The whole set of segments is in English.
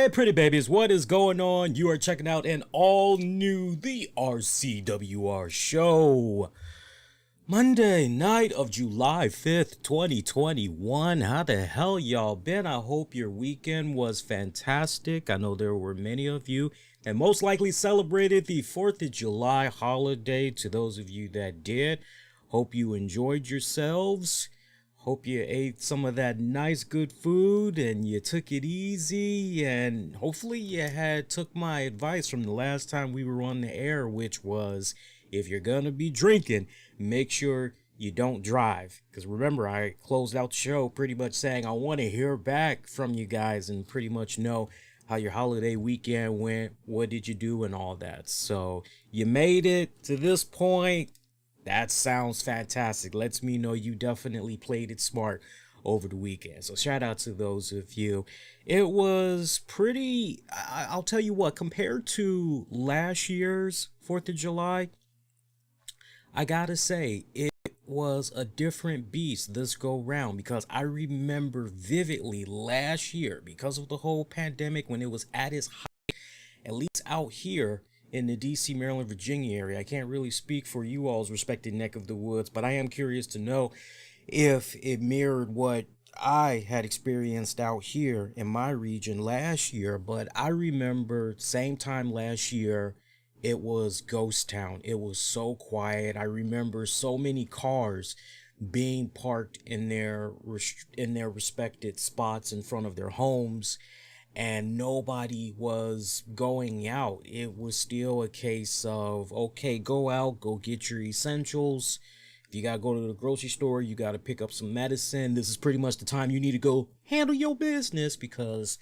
Hey, pretty babies, what is going on? You are checking out an all new The RCWR show. Monday night of July 5th, 2021. How the hell y'all been? I hope your weekend was fantastic. I know there were many of you that most likely celebrated the 4th of July holiday. To those of you that did, hope you enjoyed yourselves. Hope you ate some of that nice good food and you took it easy, and hopefully you had took my advice from the last time we were on the air, which was if you're gonna be drinking, make sure you don't drive. Because remember, I closed out the show pretty much saying I want to hear back from you guys and pretty much know how your holiday weekend went, what did you do and all that. So you made it to this point. That sounds fantastic. Lets me know you definitely played it smart over the weekend. So shout out to those of you. It was pretty, I'll tell you what, compared to last year's 4th of July, I gotta say, it was a different beast this go round, because I remember vividly last year, because of the whole pandemic, when it was at its height, at least out here in the DC, Maryland, Virginia area. I can't really speak for you all's respected neck of the woods, but I am curious to know if it mirrored what I had experienced out here in my region last year. But I remember same time last year, it was ghost town. It was so quiet. I remember so many cars being parked in their respected spots in front of their homes, and nobody was going out. It was still a case of, okay, go out, go get your essentials. If you gotta go to the grocery store, you gotta pick up some medicine. This is pretty much the time you need to go handle your business, because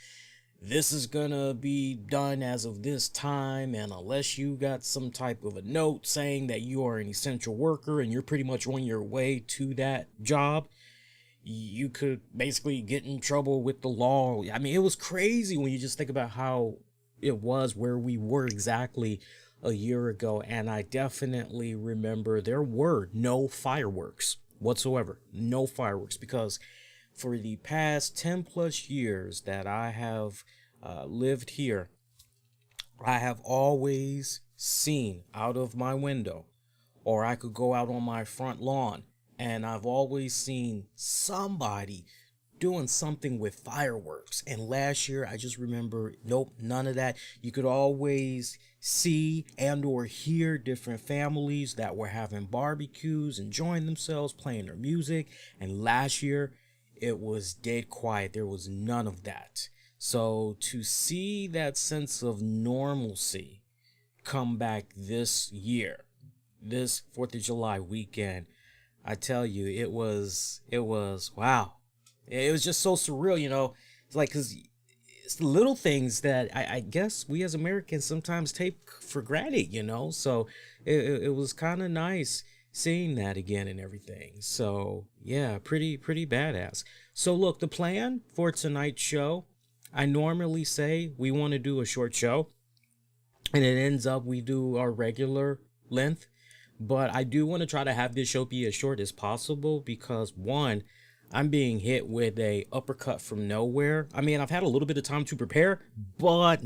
this is gonna be done as of this time, and unless you got some type of a note saying that you are an essential worker and you're pretty much on your way to that job, you could basically get in trouble with the law. I mean, it was crazy when you just think about how it was where we were exactly a year ago. And I definitely remember there were no fireworks whatsoever. No fireworks, because for the past 10 plus years that I have lived here, I have always seen out of my window, or I could go out on my front lawn, and I've always seen somebody doing something with fireworks. And last year, I just remember, nope, none of that. You could always see and or hear different families that were having barbecues, enjoying themselves, playing their music. And last year, it was dead quiet. There was none of that. So to see that sense of normalcy come back this year, this 4th of July weekend, I tell you, it was wow. It was just so surreal, you know. It's like, because it's the little things that I guess we as Americans sometimes take for granted, you know. So it was kind of nice seeing that again and everything. So yeah, pretty badass. So look, the plan for tonight's show, I normally say we want to do a short show, and it ends up we do our regular length. But I do want to try to have this show be as short as possible, because one, I'm being hit with a uppercut from nowhere. I mean, I've had a little bit of time to prepare, but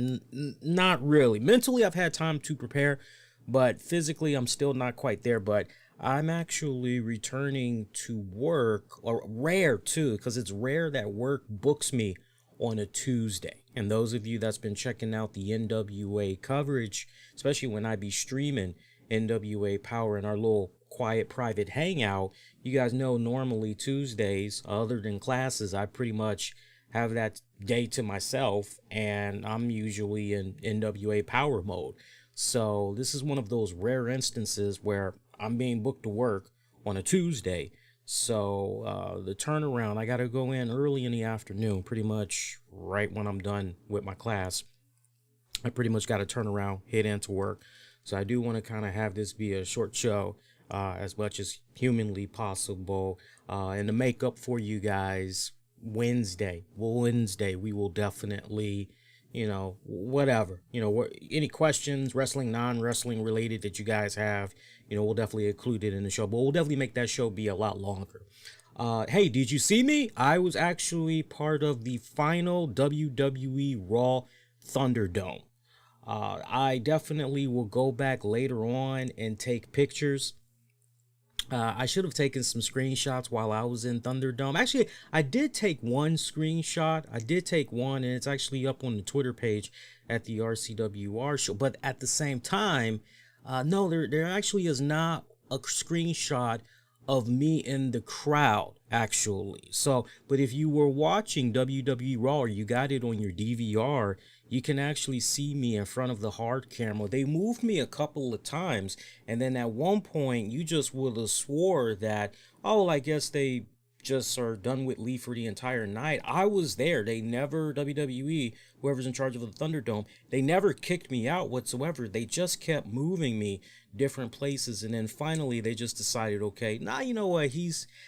not really. Mentally, I've had time to prepare, but physically, I'm still not quite there. But I'm actually returning to work, or rare too, because it's rare that work books me on a Tuesday. And those of you that's been checking out the NWA coverage, especially when I be streaming NWA Power in our little quiet private hangout, you guys know normally Tuesdays, other than classes, I pretty much have that day to myself, and I'm usually in NWA Power mode. So this is one of those rare instances where I'm being booked to work on a Tuesday. So the turnaround, I got to go in early in the afternoon, pretty much right when I'm done with my class. I pretty much got to turn around, head into work. So I do want to kind of have this be a short show, as much as humanly possible, and to make up for you guys, Wednesday, we will definitely, you know, whatever, you know, any questions, wrestling, non-wrestling related that you guys have, you know, we'll definitely include it in the show, but we'll definitely make that show be a lot longer. Hey, did you see me? I was actually part of the final WWE Raw Thunderdome. I definitely will go back later on and take pictures. I should have taken some screenshots while I was in Thunderdome. Actually, I did take one screenshot. I did take one, and it's actually up on the Twitter page at the RCWR show. But at the same time, no, there actually is not a screenshot of me in the crowd, actually. So, but if you were watching WWE Raw, or you got it on your DVR, you can actually see me in front of the hard camera. They moved me a couple of times, and then at one point, you just would have swore that, oh, I guess they just are done with Lee for the entire night. I was there. They never, WWE, whoever's in charge of the Thunderdome, they never kicked me out whatsoever. They just kept moving me different places, and then finally they just decided, okay, nah, you know what,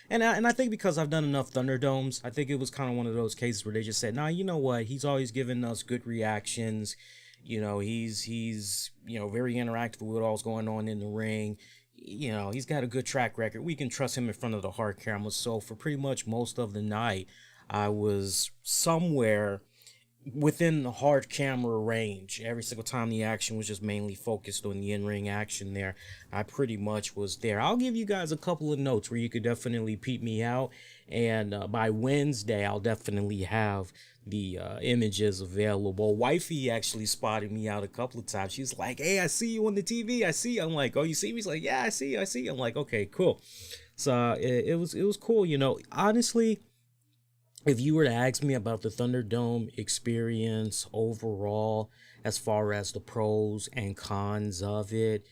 and I think because I've done enough Thunderdomes, I think it was kind of one of those cases where they just said, nah, you know what, he's always given us good reactions. You know, he's very interactive with what's going on in the ring. You know, he's got a good track record. We can trust him in front of the hard camera. So for pretty much most of the night, I was somewhere within the hard camera range. Every single time the action was just mainly focused on the in-ring action there, I pretty much was there. I'll give you guys a couple of notes where you could definitely peep me out, and by Wednesday I'll definitely have the images available. Wifey actually spotted me out a couple of times. She's like, hey, I see you on the TV. I see you. I'm like, oh, you see me? He's like, yeah, I see you. I'm like, okay, cool. So it was cool. You know, honestly, if you were to ask me about the Thunderdome experience overall, as far as the pros and cons of it,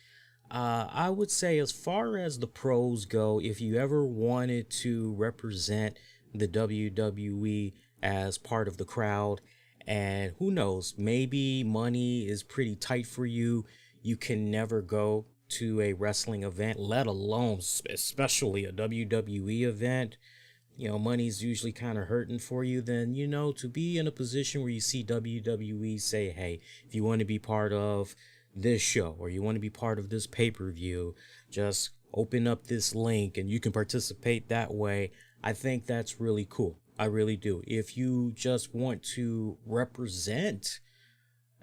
I would say as far as the pros go, if you ever wanted to represent the WWE as part of the crowd, and who knows, maybe money is pretty tight for you, you can never go to a wrestling event, let alone especially a WWE event. You know, money's usually kind of hurting for you, then, you know, to be in a position where you see WWE say, hey, if you want to be part of this show or you want to be part of this pay-per-view, just open up this link and you can participate that way. I think that's really cool. I really do. If you just want to represent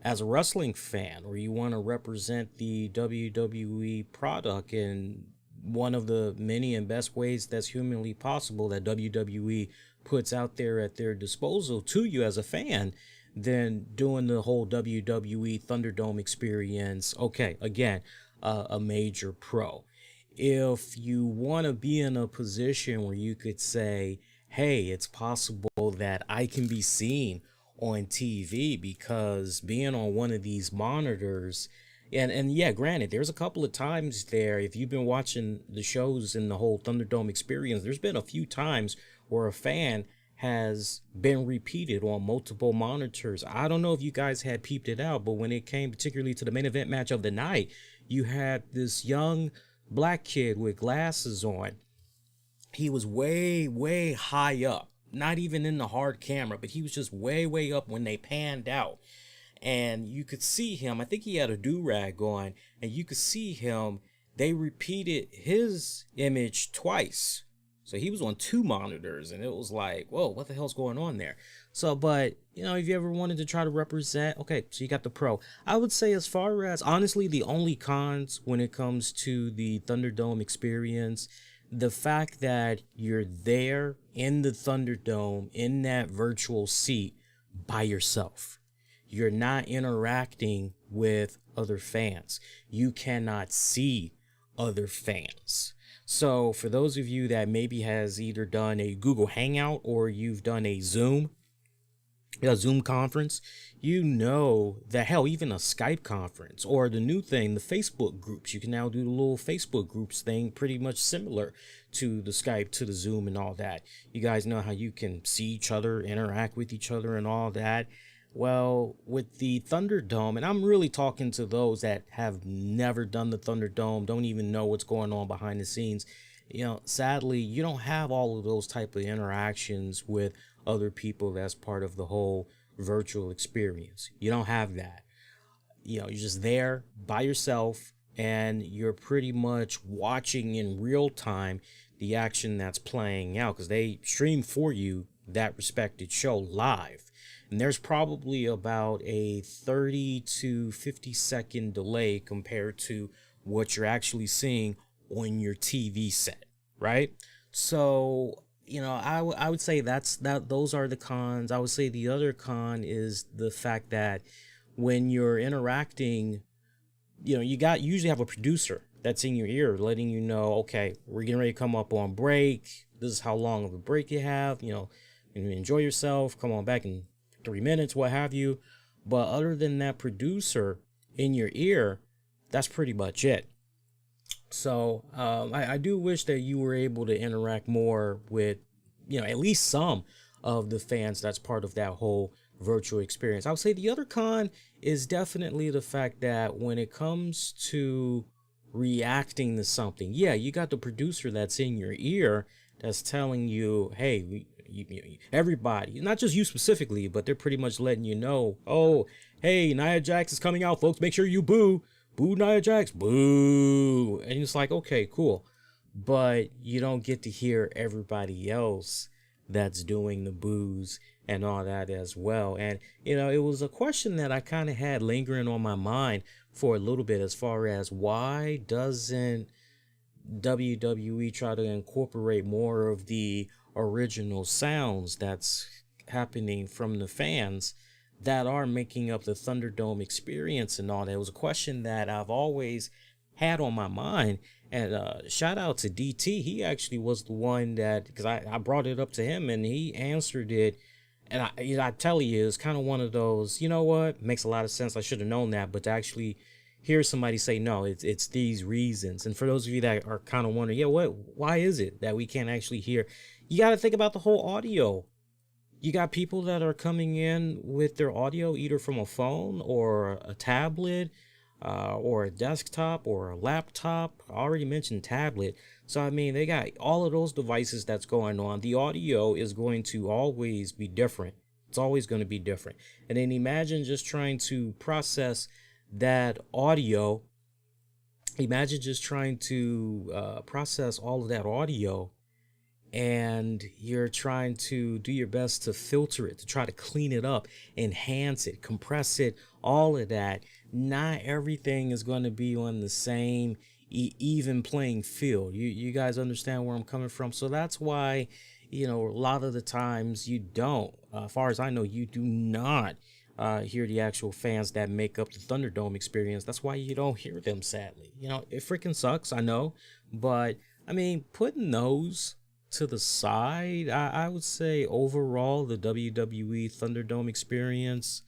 as a wrestling fan, or you want to represent the WWE product in one of the many and best ways that's humanly possible that WWE puts out there at their disposal to you as a fan, then doing the whole WWE Thunderdome experience, okay, again, a major pro. If you want to be in a position where you could say, hey, it's possible that I can be seen on TV because being on one of these monitors, and yeah, granted, there's a couple of times there, if you've been watching the shows in the whole Thunderdome experience, there's been a few times where a fan has been repeated on multiple monitors. I don't know if you guys had peeped it out, but when it came particularly to the main event match of the night, you had this young black kid with glasses on. He was way, way high up, not even in the hard camera, but he was just way, way up when they panned out. And you could see him, I think he had a do-rag on, and you could see him, they repeated his image twice. So he was on two monitors, and it was like, whoa, what the hell's going on there? So, but, you know, if you ever wanted to try to represent, okay, so you got the pro. I would say as far as, honestly, the only cons when it comes to the Thunderdome experience, the fact that you're there in the Thunderdome, in that virtual seat, by yourself. You're not interacting with other fans. You cannot see other fans. So for those of you that maybe has either done a Google Hangout or you've done a Zoom conference, you know that, hell, even a Skype conference or the new thing, the Facebook groups, you can now do the little Facebook groups thing, pretty much similar to the Skype, to the Zoom and all that. You guys know how you can see each other, interact with each other and all that. Well, with the Thunderdome, and I'm really talking to those that have never done the Thunderdome, don't even know what's going on behind the scenes. You know, sadly, you don't have all of those type of interactions with other people that's part of the whole virtual experience. You don't have that. You know, you're just there by yourself and you're pretty much watching in real time the action that's playing out because they stream for you that respected show live. And there's probably about a 30 to 50-second delay compared to what you're actually seeing on your TV set, right? So, I would say those are the cons. I would say the other con is the fact that when you're interacting, usually have a producer that's in your ear letting you know, okay, we're getting ready to come up on break. This is how long of a break you have, and enjoy yourself. Come on back in 3 minutes, what have you. But other than that producer in your ear, that's pretty much it. So I do wish that you were able to interact more with, at least some of the fans that's part of that whole virtual experience. I would say the other con is definitely the fact that when it comes to reacting to something, yeah, you got the producer that's in your ear that's telling you, hey, everybody, not just you specifically, but they're pretty much letting you know, oh, hey, Nia Jax is coming out, folks. Make sure you boo. Boo Nia Jax. Boo. And it's like, okay, cool. But you don't get to hear everybody else that's doing the boos and all that as well. And, it was a question that I kind of had lingering on my mind for a little bit, as far as why doesn't WWE try to incorporate more of the original sounds that's happening from the fans that are making up the Thunderdome experience and all that. It was a question that I've always had on my mind. And shout out to DT. He actually was the one that, because I brought it up to him and he answered it. And I tell you, it's kind of one of those, you know what, makes a lot of sense. I should have known that. But to actually hear somebody say, no, it's these reasons. And for those of you that are kind of wondering, why is it that we can't actually hear? You got to think about the whole audio. You got people that are coming in with their audio either from a phone or a tablet, or a desktop or a laptop. I already mentioned tablet. So, I mean, they got all of those devices that's going on. The audio is going to always be different. It's always going to be different. And then imagine just trying to process that audio. Imagine just trying to process all of that audio, and you're trying to do your best to filter it, to try to clean it up, enhance it, compress it, all of that. Not everything is going to be on the same even playing field. You guys understand where I'm coming from? So that's why, a lot of the times you don't, as far as I know, you do not hear the actual fans that make up the Thunderdome experience. That's why you don't hear them, sadly. It freaking sucks, I know. But, I mean, putting those to the side, I would say overall the WWE Thunderdome experience,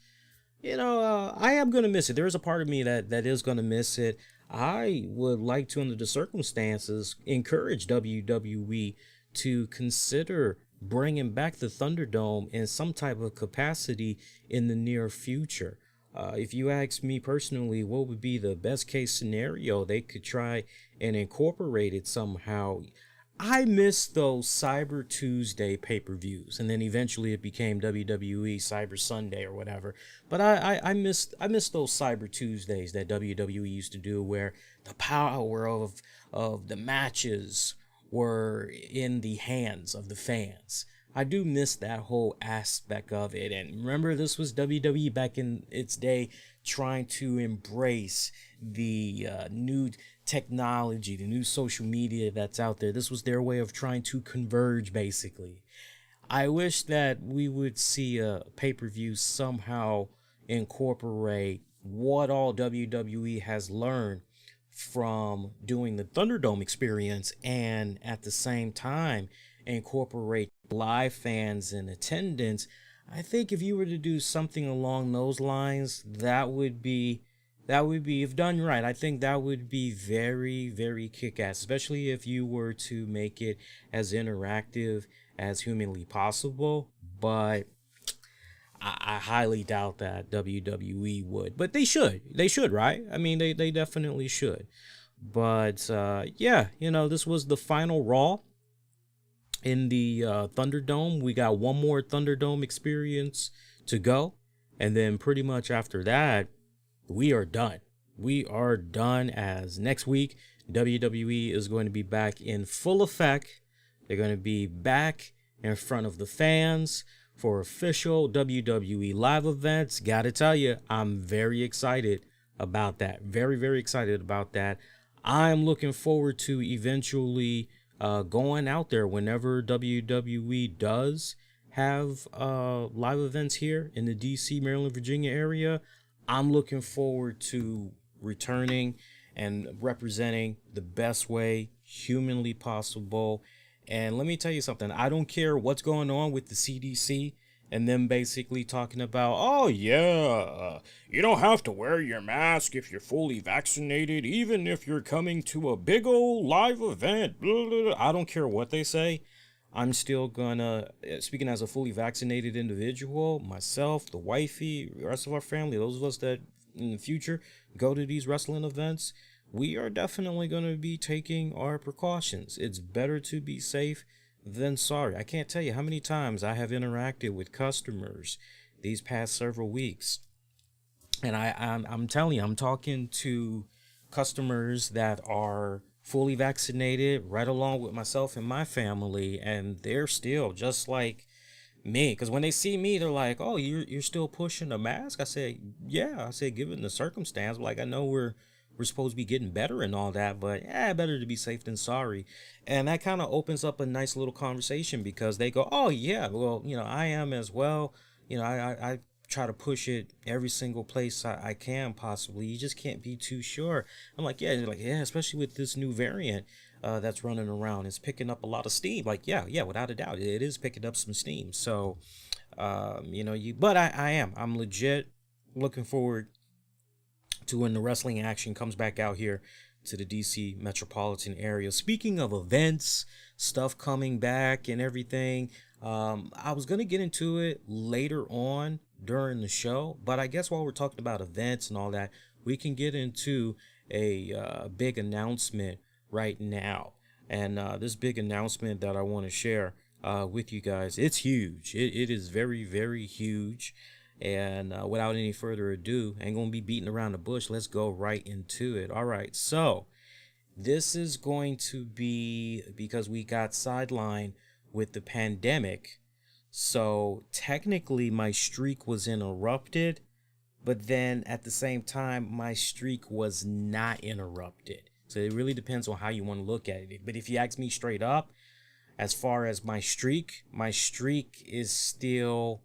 I am going to miss it. There is a part of me that is going to miss it. I would like to, under the circumstances, encourage WWE to consider bringing back the Thunderdome in some type of capacity in the near future. If you ask me personally, what would be the best case scenario? They could try and incorporate it somehow. I miss those Cyber Tuesday pay-per-views, and then eventually it became WWE Cyber Sunday or whatever. But I miss those Cyber Tuesdays that WWE used to do, where the power of the matches were in the hands of the fans. I do miss that whole aspect of it. And remember, this was WWE back in its day, trying to embrace the new technology, the new social media that's out there. This was their way of trying to converge, basically. I wish that we would see a pay-per-view somehow incorporate what all WWE has learned from doing the Thunderdome experience, and at the same time incorporate live fans in attendance. I think if you were to do something along those lines, that would be, if done right, I think that would be very, very kick-ass, especially if you were to make it as interactive as humanly possible. But I highly doubt that WWE would. But they should, right? I mean, they definitely should. But yeah, this was the final Raw in the Thunderdome. We got one more Thunderdome experience to go, and then pretty much after that, we are done. We are done, as next week WWE is going to be back in full effect. They're going to be back in front of the fans for official WWE live events. Gotta tell you, I'm very excited about that. Very, very excited about that. I'm looking forward to eventually going out there whenever WWE does have live events here in the DC, Maryland, Virginia area. I'm looking forward to returning and representing the best way humanly possible. And let me tell you something, I don't care what's going on with the CDC and them basically talking about, oh yeah, you don't have to wear your mask if you're fully vaccinated, even if you're coming to a big old live event. Blah, blah, blah. I don't care what they say. I'm still gonna, speaking as a fully vaccinated individual, myself, the wifey, the rest of our family, those of us that in the future go to these wrestling events, we are definitely going to be taking our precautions. It's better to be safe than sorry. I can't tell you how many times I have interacted with customers these past several weeks. And I'm telling you, I'm talking to customers that are fully vaccinated right along with myself and my family, and they're still just like me, because when they see me, they're like, "Oh, you're still pushing a mask?" I said, "Yeah." I said, "Given the circumstance, like I know we're supposed to be getting better and all that, but yeah, better to be safe than sorry." And that kind of opens up a nice little conversation because they go, "Oh yeah, well, I am as well. I try to push it every single place I can possibly. You just can't be too sure." I'm like, "Yeah," they're like, "Yeah, especially with this new variant." That's running around. It's picking up a lot of steam. Like, yeah, without a doubt, it is picking up some steam. So, but I'm legit looking forward to when the wrestling action comes back out here to the DC metropolitan area. Speaking of events, stuff coming back and everything, I was going to get into it later on during the show, but I guess while we're talking about events and all that, we can get into a big announcement right now. And this big announcement that I want to share with you guys, it's huge. It is very, very huge. And without any further ado, ain't gonna be beating around the bush. Let's go right into it. All right, so this is going to be because we got sidelined with the pandemic. So technically my streak was interrupted, but then at the same time, my streak was not interrupted. So it really depends on how you want to look at it. But if you ask me straight up, as far as my streak is still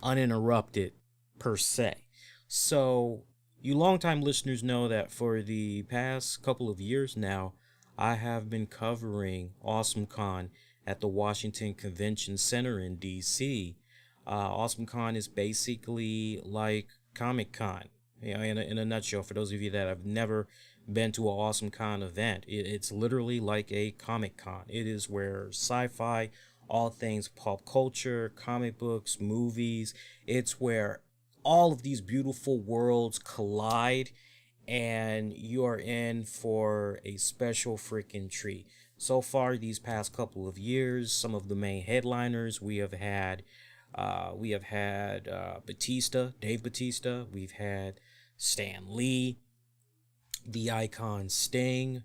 uninterrupted per se. So you longtime listeners know that for the past couple of years now, I have been covering AwesomeCon at the Washington Convention Center in DC. AwesomeCon is basically like Comic-Con, in a nutshell. For those of you that have never been to an AwesomeCon event, it's literally like a Comic-Con. It is where sci-fi, all things pop culture, comic books, movies, it's where all of these beautiful worlds collide, and you are in for a special freaking treat. So far, these past couple of years, some of the main headliners we have had Batista, Dave Batista. We've had Stan Lee, the icon Sting.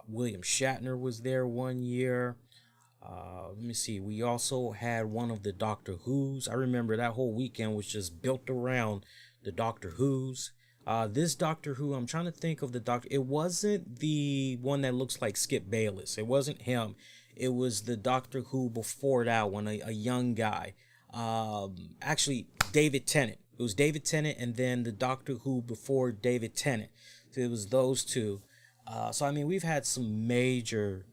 William Shatner was there one year. Let me see. We also had one of the Doctor Who's. I remember that whole weekend was just built around the Doctor Who's. This Doctor Who, I'm trying to think of the Doctor. It wasn't the one that looks like Skip Bayless. It wasn't him. It was the Doctor Who before that one, a young guy. Actually, David Tennant. It was David Tennant, and then the Doctor Who before David Tennant. So it was those two. So I mean, we've had some major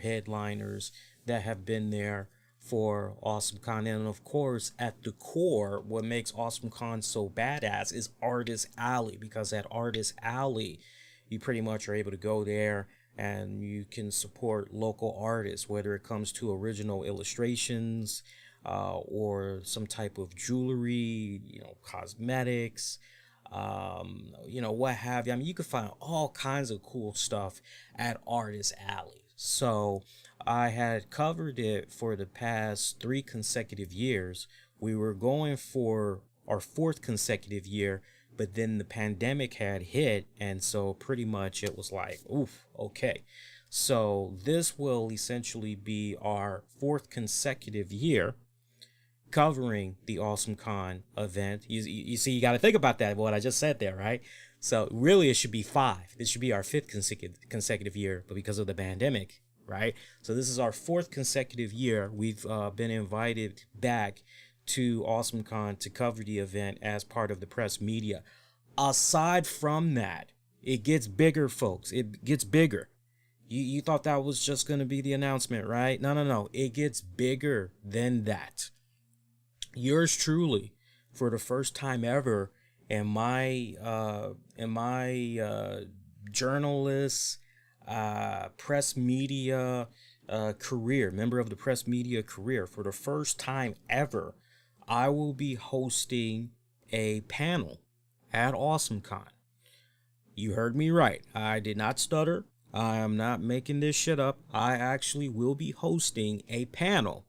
headliners that have been there for AwesomeCon, and of course, at the core, what makes AwesomeCon so badass is Artist Alley, because at Artist Alley, you pretty much are able to go there and you can support local artists, whether it comes to original illustrations, or some type of jewelry, cosmetics, what have you. I mean, you can find all kinds of cool stuff at Artist Alley. So I had covered it for the past 3 consecutive years. We were going for our 4th consecutive year, but then the pandemic had hit, and so pretty much it was like, oof, okay. So this will essentially be our 4th consecutive year covering the Awesome Con event. You see, you got to think about that, what I just said there, right? So really, it should be 5. This should be our 5th consecutive year, but because of the pandemic, right? So this is our 4th consecutive year. We've been invited back to Awesome Con to cover the event as part of the press media. Aside from that, it gets bigger, folks. It gets bigger. You thought that was just going to be the announcement, right? No. It gets bigger than that. Yours truly, for the first time ever in my journalist, press media career, member of the press media career, for the first time ever, I will be hosting a panel at AwesomeCon. You heard me right. I did not stutter. I am not making this shit up. I actually will be hosting a panel.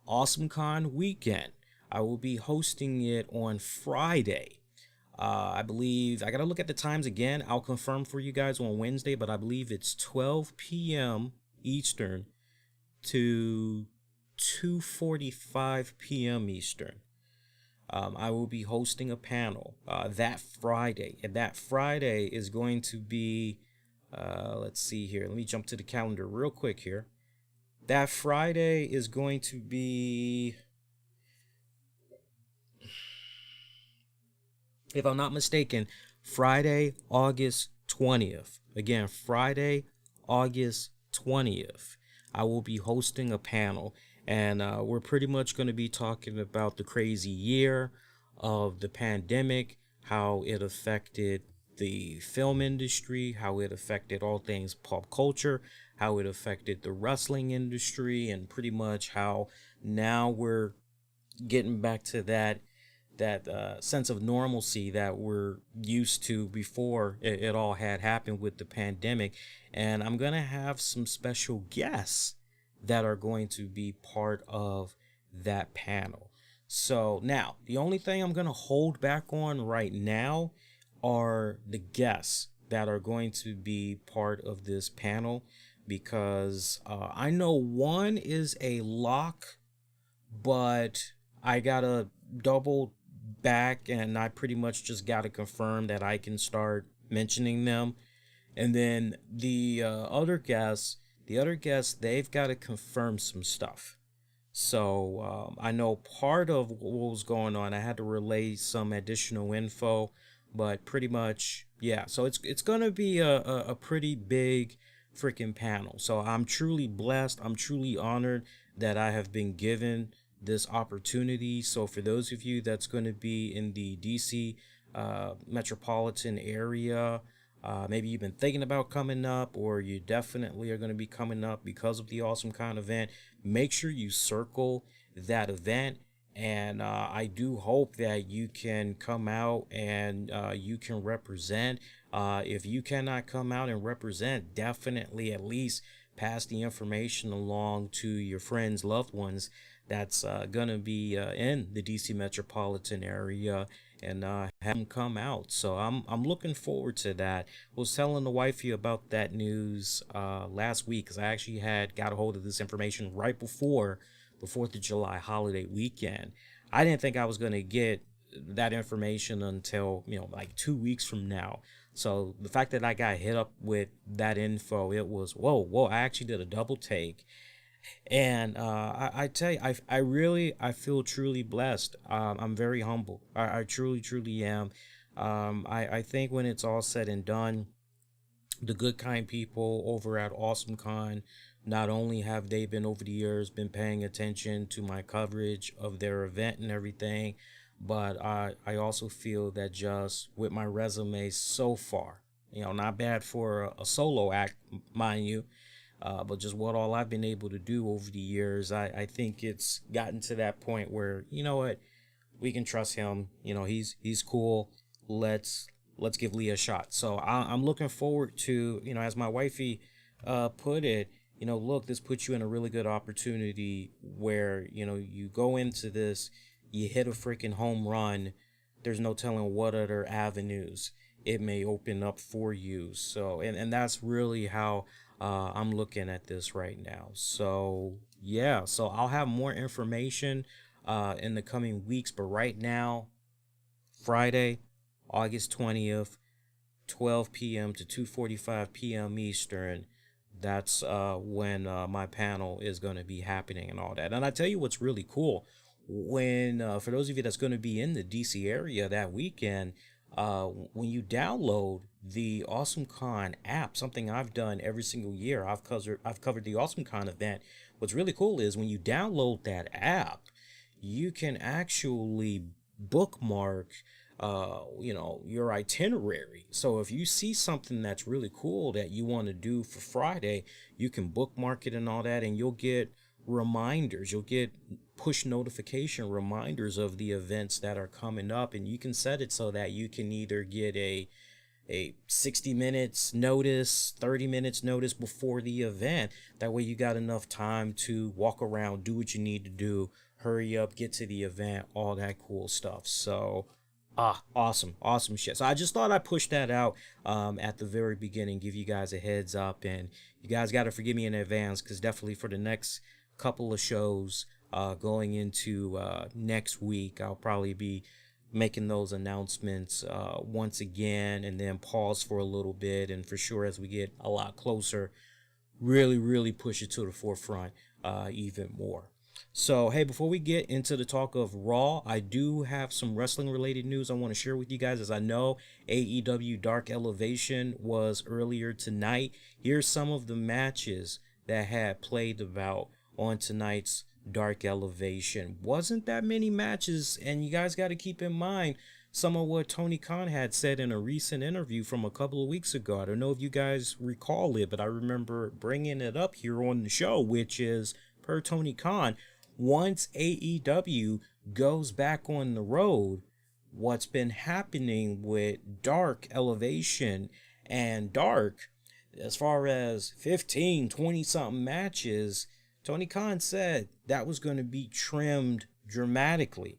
AwesomeCon weekend. I will be hosting it on Friday. I believe, I got to look at the times again. I'll confirm for you guys on Wednesday, but I believe it's 12 p.m. Eastern to 2:45 p.m. Eastern. I will be hosting a panel that Friday, and that Friday is going to be, let's see here. Let me jump to the calendar real quick here. That Friday is going to be, if I'm not mistaken, Friday, August 20th. Again, Friday, August 20th. I will be hosting a panel, and we're pretty much going to be talking about the crazy year of the pandemic, how it affected the film industry, how it affected all things pop culture, how it affected the wrestling industry, and pretty much how now we're getting back to that sense of normalcy that we're used to before it all had happened with the pandemic. And I'm going to have some special guests that are going to be part of that panel. So now, the only thing I'm going to hold back on right now are the guests that are going to be part of this panel, because I know one is a lock, but I got to double back, and I pretty much just got to confirm that I can start mentioning them. And then the other guests, they've got to confirm some stuff. So I know part of what was going on. I had to relay some additional info, but pretty much, yeah. So it's gonna be a pretty big freaking panel. So I'm truly blessed. I'm truly honored that I have been given this opportunity. So for those of you that's going to be in the DC metropolitan area, maybe you've been thinking about coming up, or you definitely are going to be coming up because of the Awesome Con event, make sure you circle that event. And I do hope that you can come out and you can represent. If you cannot come out and represent, definitely at least pass the information along to your friends, loved ones that's gonna be in the DC metropolitan area, and have them come out. So I'm looking forward to that. Was telling the wifey about that news last week, because I actually had got a hold of this information right before the 4th of July holiday weekend. I didn't think I was gonna get that information until, like 2 weeks from now. So the fact that I got hit up with that info, it was whoa. I actually did a double take. And I tell you, I feel truly blessed. I'm very humble. I truly am. I think when it's all said and done, the good kind people over at AwesomeCon, not only have they been over the years been paying attention to my coverage of their event and everything, but I also feel that just with my resume so far, not bad for a solo act, mind you, but just what all I've been able to do over the years, I think it's gotten to that point where, you know what, we can trust him. He's cool. Let's give Lee a shot. So I'm looking forward to, as my wifey put it, look, this puts you in a really good opportunity where, you go into this, you hit a freaking home run. There's no telling what other avenues it may open up for you. So, and that's really how I'm looking at this right now. So, yeah, so I'll have more information in the coming weeks. But right now, Friday, August 20th, 12 p.m. to 2:45 p.m. Eastern. That's when my panel is going to be happening and all that. And I tell you what's really cool. When for those of you that's going to be in the DC area that weekend, when you download the Awesome Con app, something I've done every single year, I've covered the Awesome Con event. What's really cool is when you download that app, you can actually bookmark your itinerary. So if you see something that's really cool that you want to do for Friday, you can bookmark it and all that, and you'll get reminders. You'll get push notification reminders of the events that are coming up, and you can set it so that you can either get a 60 minutes notice, 30 minutes notice before the event. That way you got enough time to walk around, do what you need to do, hurry up, get to the event, all that cool stuff. So awesome shit. So I just thought I'd push that out at the very beginning, give you guys a heads up, and you guys got to forgive me in advance, because definitely for the next couple of shows going into next week, I'll probably be making those announcements once again, and then pause for a little bit, and for sure as we get a lot closer, really push it to the forefront even more. So, hey, before we get into the talk of Raw, I do have some wrestling related news I want to share with you guys. As I know, AEW Dark Elevation was earlier tonight. Here's some of the matches that had played about on tonight's Dark Elevation. Wasn't that many matches, and you guys got to keep in mind some of what Tony Khan had said in a recent interview from a couple of weeks ago. I don't know if you guys recall it, but I remember bringing it up here on the show, which is, per Tony Khan, once AEW goes back on the road, what's been happening with Dark Elevation and Dark, as far as 15, 20 something matches, Tony Khan said that was going to be trimmed dramatically.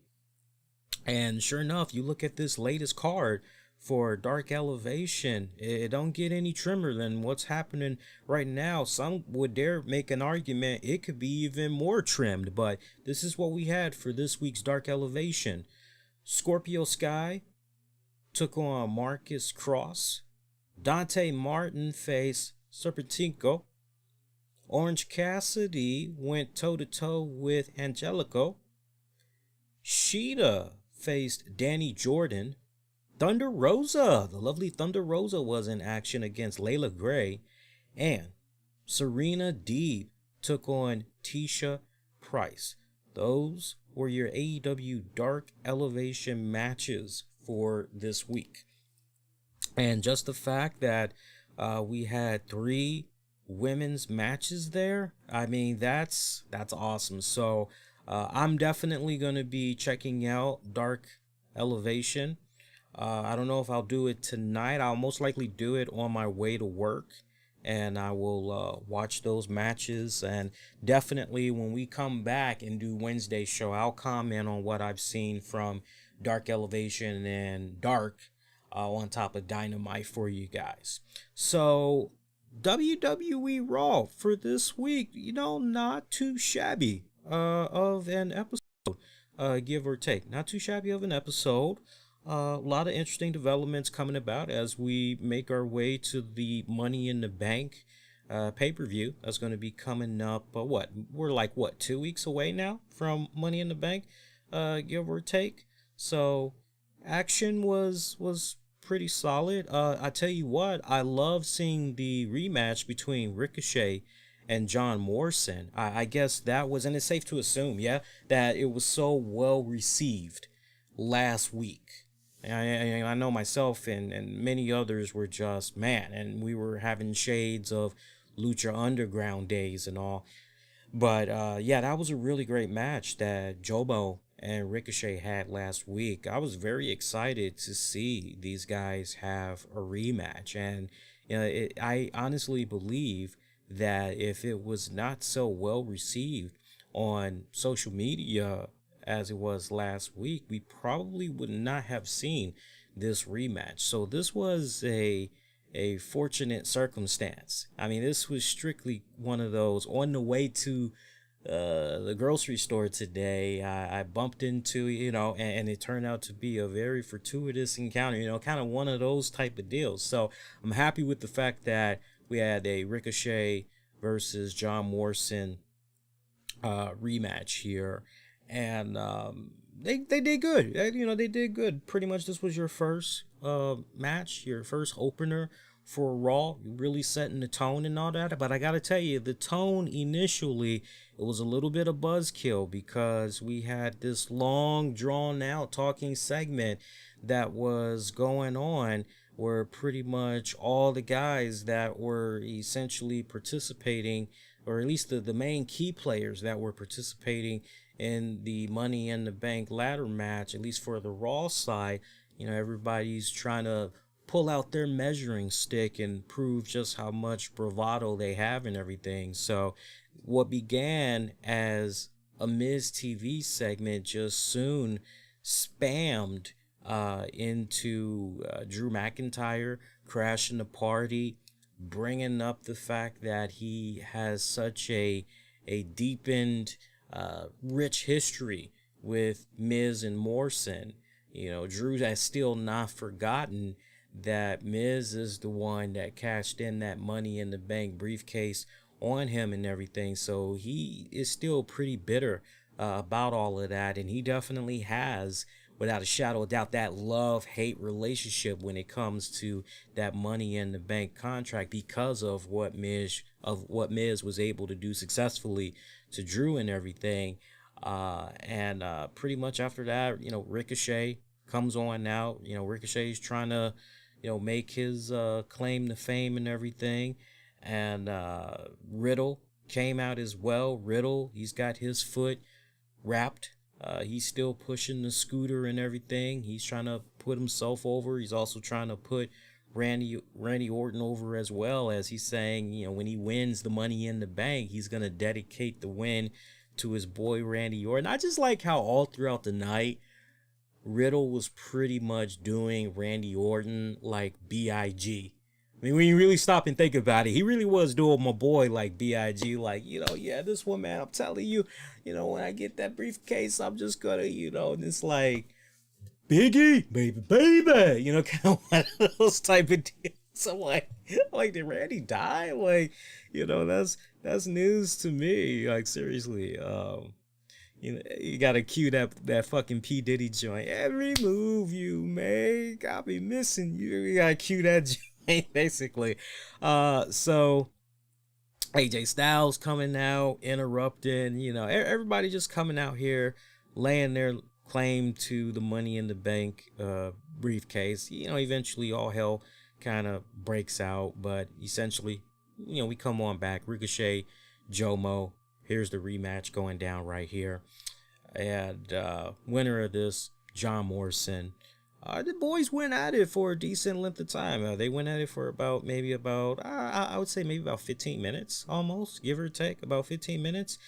And sure enough, you look at this latest card for Dark Elevation, it don't get any trimmer than what's happening right now. Some would dare make an argument it could be even more trimmed, but this is what we had for this week's Dark Elevation. Scorpio Sky took on Marcus Cross. Dante Martin faced Serpentico. Orange Cassidy went toe-to-toe with Angelico. Sheeta faced Danny Jordan. Thunder Rosa, the lovely Thunder Rosa, was in action against Layla Gray. And Serena Deeb took on Tisha Price. Those were your AEW Dark Elevation matches for this week. And just the fact that we had 3 women's matches there, I mean, that's awesome. So I'm definitely going to be checking out Dark Elevation. I don't know if I'll do it tonight. I'll most likely do it on my way to work, and I will watch those matches. And definitely when we come back and do Wednesday's show, I'll comment on what I've seen from Dark Elevation and Dark on top of Dynamite for you guys. So WWE Raw for this week, not too shabby of an episode, give or take. Not too shabby of an episode. A lot of interesting developments coming about as we make our way to the Money in the Bank pay-per-view that's going to be coming up. We're 2 weeks away now from Money in the Bank, give or take. So action was pretty solid. I tell you what, I love seeing the rematch between Ricochet and John Morrison. I guess that was, and it's safe to assume, that it was so well received last week. I know myself and many others were just, man, and we were having shades of Lucha Underground days and all. But that was a really great match that Jobo and Ricochet had last week. I was very excited to see these guys have a rematch. And I honestly believe that if it was not so well received on social media as it was last week, we probably would not have seen this rematch. So this was a fortunate circumstance. I mean, this was strictly one of those on the way to the grocery store today. I bumped into, and it turned out to be a very fortuitous encounter, kind of one of those type of deals. So I'm happy with the fact that we had a Ricochet versus John Morrison rematch here. And they did good. They did good. Pretty much this was your first match, your first opener for Raw, really setting the tone and all that. But I gotta tell you, the tone initially, it was a little bit of buzzkill because we had this long, drawn out talking segment that was going on where pretty much all the guys that were essentially participating, or at least the main key players that were participating in the Money in the Bank ladder match, at least for the Raw side, everybody's trying to pull out their measuring stick and prove just how much bravado they have and everything. So what began as a Miz TV segment just soon spammed into Drew McIntyre crashing the party, bringing up the fact that he has such a deepened, rich history with Miz and Morrison. Drew has still not forgotten that Miz is the one that cashed in that Money in the Bank briefcase on him and everything. So he is still pretty bitter about all of that. And he definitely has, without a shadow of doubt, that love-hate relationship when it comes to that Money in the Bank contract because of what Miz was able to do successfully to Drew and everything. And pretty much after that, Ricochet comes on now. Ricochet's trying to, make his claim to fame and everything. And Riddle came out as well. Riddle, he's got his foot wrapped. He's still pushing the scooter and everything. He's trying to put himself over. He's also trying to put Randy Orton over as well, as he's saying, when he wins the Money in the Bank, he's going to dedicate the win to his boy Randy Orton. I just like how all throughout the night, Riddle was pretty much doing Randy Orton like B.I.G. I mean, when you really stop and think about it, he really was doing my boy like B.I.G. Like, yeah, this one, man, I'm telling you, when I get that briefcase, I'm just gonna, and it's like, Biggie, baby, kind of one of those type of deals. So like, did Randy die? Like, that's news to me. Like, seriously, you gotta cue that fucking P Diddy joint. Every move you make, I'll be missing you. You gotta cue that joint, basically. So AJ Styles coming out, interrupting. Everybody just coming out here, laying their claim to the Money in the Bank briefcase. Eventually all hell kind of breaks out, but essentially, we come on back. Ricochet, Jomo. Here's the rematch going down right here. And winner of this, John Morrison. The boys went at it for a decent length of time. They went at it for I would say maybe about 15 minutes, almost, give or take, about 15 minutes.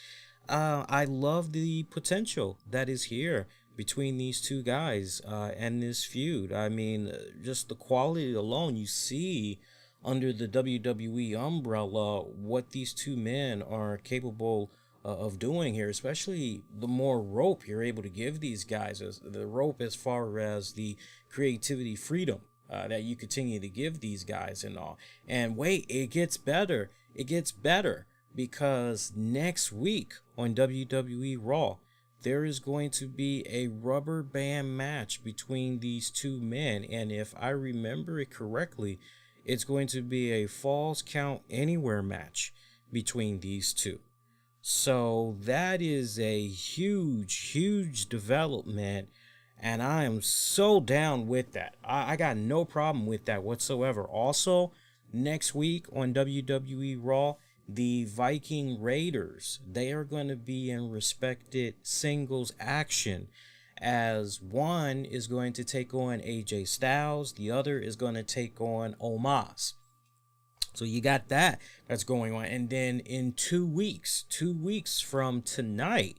I love the potential that is here between these two guys and this feud. I mean, just the quality alone, you see under the WWE umbrella what these two men are capable of doing here, especially the more rope you're able to give these guys, the rope as far as the creativity freedom that you continue to give these guys and all. And wait, it gets better. It gets better because next week on WWE Raw, there is going to be a rubber band match between these two men. And if I remember it correctly, it's going to be a Falls Count Anywhere match between these two. So that is a huge development, and I am so down with that. I got no problem with that whatsoever. Also, next week on WWE Raw, the Viking Raiders, they are going to be in respected singles action, as one is going to take on AJ Styles, the other is going to take on Omos. So you got that's going on. And then in 2 weeks from tonight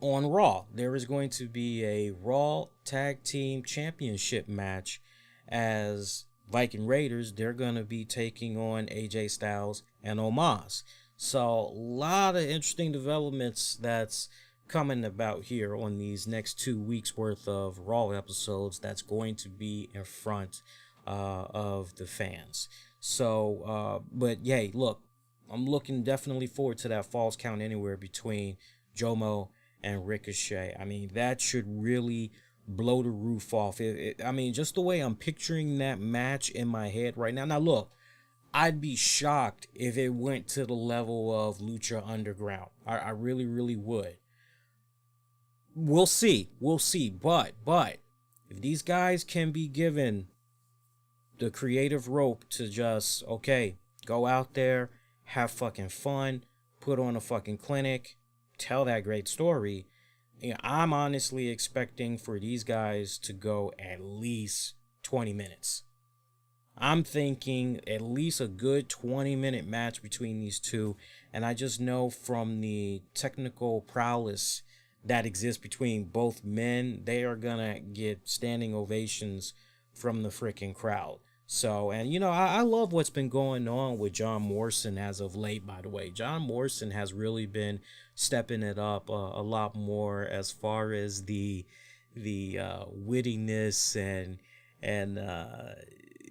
on Raw, there is going to be a Raw Tag Team Championship match, as Viking Raiders, they're going to be taking on AJ Styles and Omos. So a lot of interesting developments that's coming about here on these next 2 weeks worth of Raw episodes that's going to be in front of the fans. So, but yay, look, I'm looking definitely forward to that Falls Count Anywhere between Jomo and Ricochet. I mean, that should really blow the roof off. I mean, just the way I'm picturing that match in my head right now. Now, look, I'd be shocked if it went to the level of Lucha Underground. I really, really would. We'll see. We'll see. But if these guys can be given the creative rope to just, okay, go out there, have fucking fun, put on a fucking clinic, tell that great story. You know, I'm honestly expecting for these guys to go at least 20 minutes. I'm thinking at least a good 20-minute match between these two. And I just know from the technical prowess that exists between both men, they are going to get standing ovations from the freaking crowd. So, and you know, I love what's been going on with John Morrison as of late, by the way. John Morrison has really been stepping it up a lot more as far as the wittiness and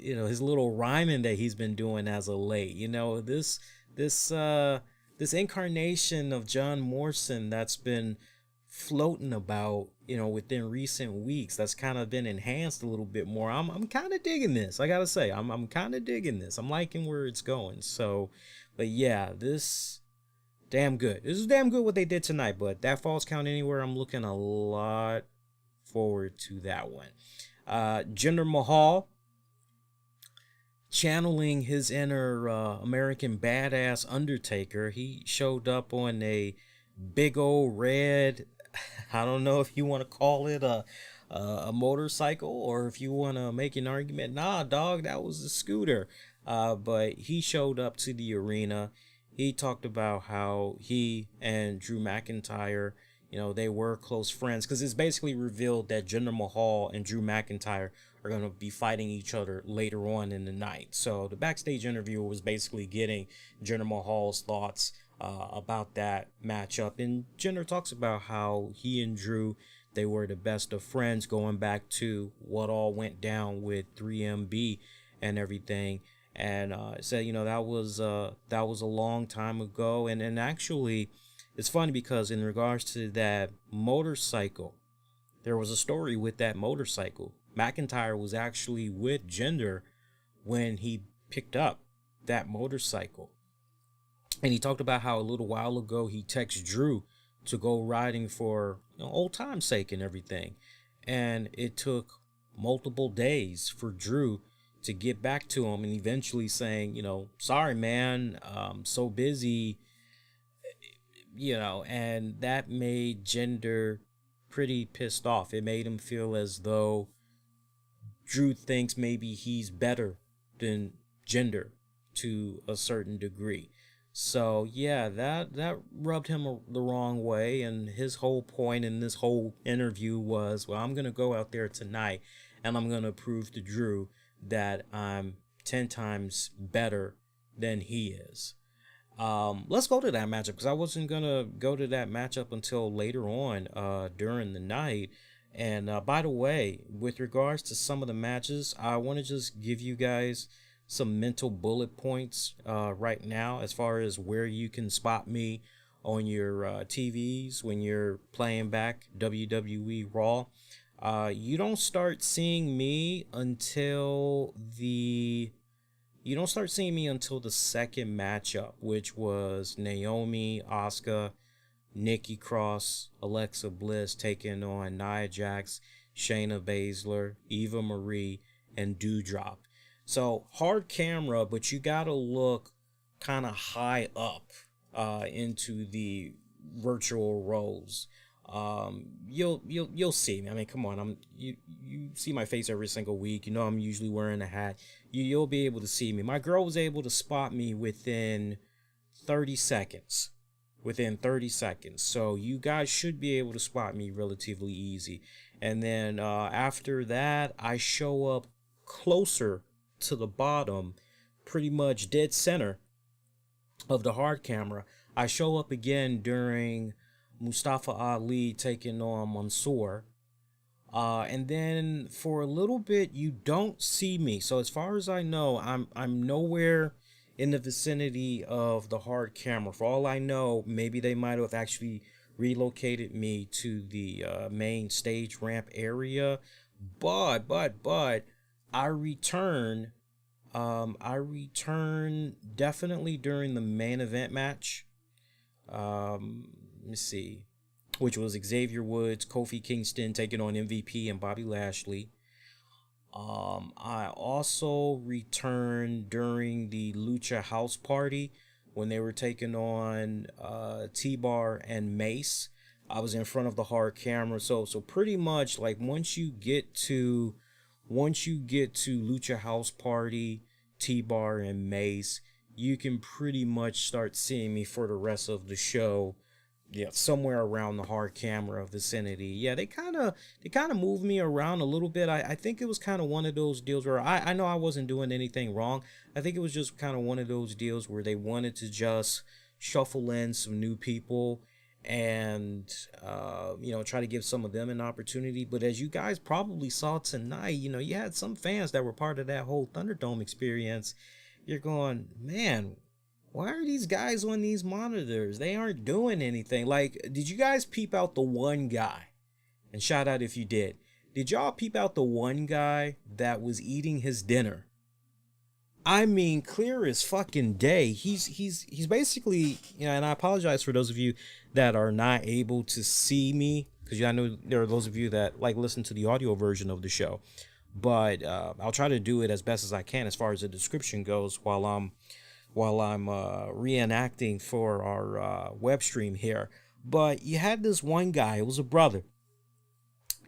you know, his little rhyming that he's been doing as of late. You know, this incarnation of John Morrison that's been floating about, you know, within recent weeks, that's kind of been enhanced a little bit more. I'm kind of digging this. I gotta say, I'm kind of digging this. I'm liking where it's going. So, but yeah, this damn good. This is damn good what they did tonight. But that Falls Count Anywhere, I'm looking a lot forward to that one. Jinder Mahal, channeling his inner American badass Undertaker, he showed up on a big old red, I don't know if you want to call it a motorcycle or if you want to make an argument. Nah, dog, that was a scooter. But he showed up to the arena. He talked about how he and Drew McIntyre, you know, they were close friends because it's basically revealed that Jinder Mahal and Drew McIntyre are going to be fighting each other later on in the night. So the backstage interview was basically getting Jinder Mahal's thoughts about that matchup. And Jinder talks about how he and Drew, they were the best of friends going back to what all went down with 3MB and everything. And said, you know, that was a long time ago. And actually, it's funny because in regards to that motorcycle, there was a story with that motorcycle. McIntyre was actually with Jinder when he picked up that motorcycle. And he talked about how a little while ago he texted Drew to go riding for, you know, old time's sake and everything. And it took multiple days for Drew to get back to him and eventually saying, you know, sorry, man, I'm so busy, you know, and that made Jinder pretty pissed off. It made him feel as though Drew thinks maybe he's better than Jinder to a certain degree. So yeah, that rubbed him the wrong way, and his whole point in this whole interview was, well, I'm gonna go out there tonight, and I'm gonna prove to Drew that I'm 10 times better than he is. Let's go to that matchup because I wasn't gonna go to that matchup until later on during the night. And by the way, with regards to some of the matches, I want to just give you guys some mental bullet points right now as far as where you can spot me on your TVs when you're playing back WWE Raw. You don't start seeing me until the second matchup, which was Naomi, Asuka, Nikki Cross, Alexa Bliss taking on Nia Jax, Shayna Baszler, Eva Marie, and Doudrop. So hard camera, but you gotta look kind of high up into the virtual roles. You'll see me. I mean, come on, you see my face every single week. You know I'm usually wearing a hat. You'll be able to see me. My girl was able to spot me within 30 seconds. So you guys should be able to spot me relatively easy. And then after that, I show up closer to the bottom, pretty much dead center of the hard camera. I show up again during Mustafa Ali taking on Mansoor. And then for a little bit you don't see me. So as far as I know, I'm nowhere in the vicinity of the hard camera. For all I know, maybe they might have actually relocated me to the main stage ramp area. But I return. I return definitely during the main event match. Let me see, which was Xavier Woods, Kofi Kingston taking on MVP and Bobby Lashley. I also returned during the Lucha House Party when they were taking on T-Bar and Mace. I was in front of the hard camera, so pretty much like once you get to Lucha House Party, T-Bar and Mace, you can pretty much start seeing me for the rest of the show. Yeah, somewhere around the hard camera vicinity. Yeah, they kind of moved me around a little bit. I think it was kind of one of those deals where I know I wasn't doing anything wrong. I think it was just kind of one of those deals where they wanted to just shuffle in some new people and try to give some of them an opportunity. But as you guys probably saw tonight, you had some fans that were part of that whole Thunderdome experience. You're going, man, why are these guys on these monitors? They aren't doing anything. Like, did you guys peep out the one guy? And shout out if you did. Did y'all peep out the one guy that was eating his dinner? I mean, clear as fucking day. He's basically, and I apologize for those of you that are not able to see me, because I know there are those of you that like listen to the audio version of the show. But I'll try to do it as best as I can as far as the description goes while I'm reenacting for our web stream here. But you had this one guy, it was a brother.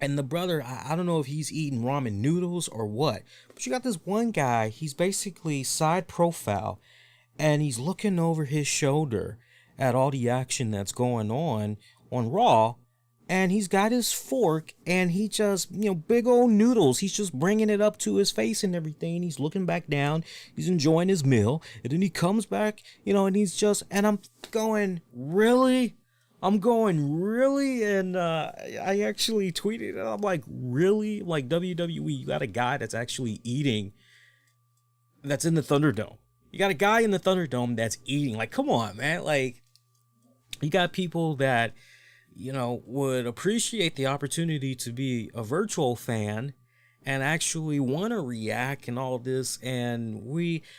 And the brother, I don't know if he's eating ramen noodles or what. But you got this one guy, he's basically side profile. And he's looking over his shoulder at all the action that's going on Raw. And he's got his fork and he just, big old noodles. He's just bringing it up to his face and everything. He's looking back down. He's enjoying his meal. And then he comes back, and he's just, and I'm going, really? And I actually tweeted it. I'm like, really? Like, WWE, you got a guy that's actually eating that's in the Thunderdome. You got a guy in the Thunderdome that's eating. Like, come on, man. Like, you got people that would appreciate the opportunity to be a virtual fan and actually want to react and all this. And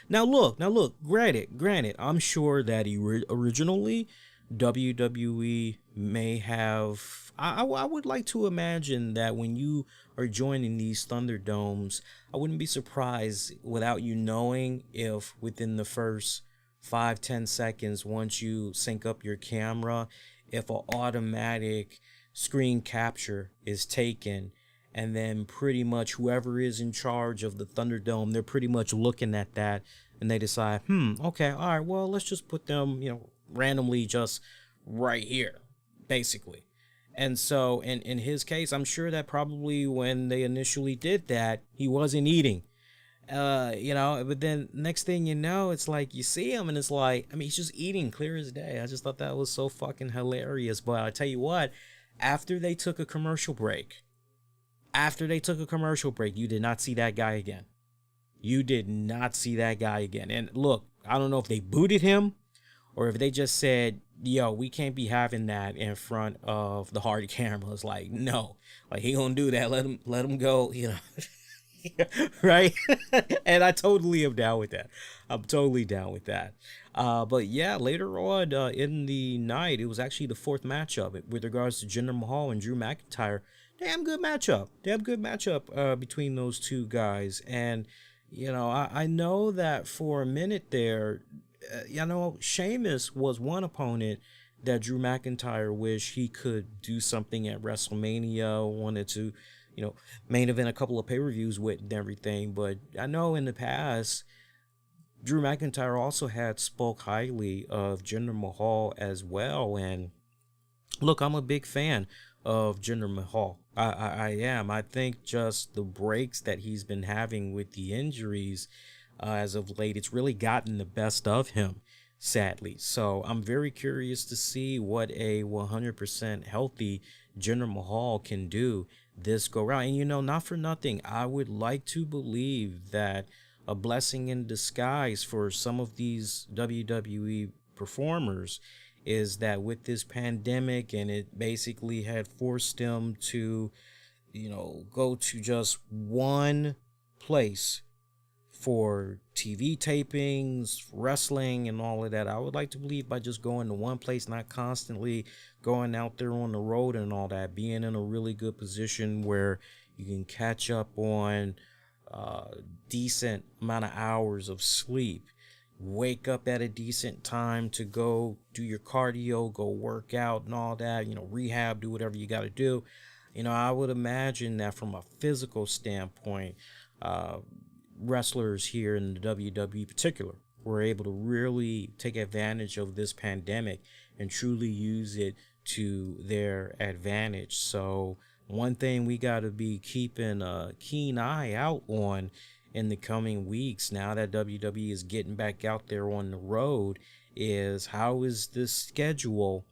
now look, granted, I'm sure that originally WWE may have, I would like to imagine that when you are joining these Thunderdomes, I wouldn't be surprised without you knowing if within the first 5-10 seconds, once you sync up your camera, if an automatic screen capture is taken, and then pretty much whoever is in charge of the Thunderdome, they're pretty much looking at that and they decide, okay, all right, well, let's just put them, randomly just right here, basically. And so in his case, I'm sure that probably when they initially did that, he wasn't eating. But then next thing you know, it's like you see him and it's like, I mean, he's just eating clear as day. I just thought that was so fucking hilarious. But I tell you what, after they took a commercial break, you did not see that guy again. And look, I don't know if they booted him or if they just said, yo, we can't be having that in front of the hard cameras. Like, no, like he gonna do that. Let him go, right? And I totally am down with that. I'm totally down with that. But yeah, later on in the night, it was actually the fourth matchup with regards to Jinder Mahal and Drew McIntyre. Damn good matchup between those two guys. And I know that for a minute there, Sheamus was one opponent that Drew McIntyre wished he could do something at WrestleMania, wanted to main event a couple of pay-per-views with and everything. But I know in the past, Drew McIntyre also had spoke highly of Jinder Mahal as well. And look, I'm a big fan of Jinder Mahal. I am. I think just the breaks that he's been having with the injuries as of late, it's really gotten the best of him. sadly. So I'm very curious to see what a 100% healthy Jinder Mahal can do this go round. And not for nothing, I would like to believe that a blessing in disguise for some of these WWE performers is that with this pandemic, and it basically had forced them to, go to just one place for TV tapings, wrestling, and all of that. I would like to believe by just going to one place, not constantly going out there on the road and all that, being in a really good position where you can catch up on decent amount of hours of sleep, wake up at a decent time to go do your cardio, go work out and all that, rehab, do whatever you got to do. I would imagine that from a physical standpoint, wrestlers here in the WWE particular were able to really take advantage of this pandemic and truly use it to their advantage. So one thing we got to be keeping a keen eye out on in the coming weeks, now that WWE is getting back out there on the road, is how is this schedule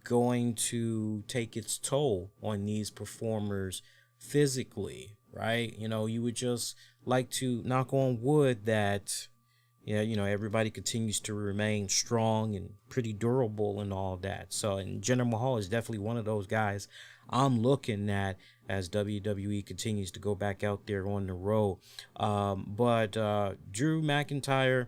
going to take its toll on these performers physically, right? You would just like to knock on wood that, everybody continues to remain strong and pretty durable and all that. So, and Jinder Mahal is definitely one of those guys I'm looking at as WWE continues to go back out there on the road. But Drew McIntyre,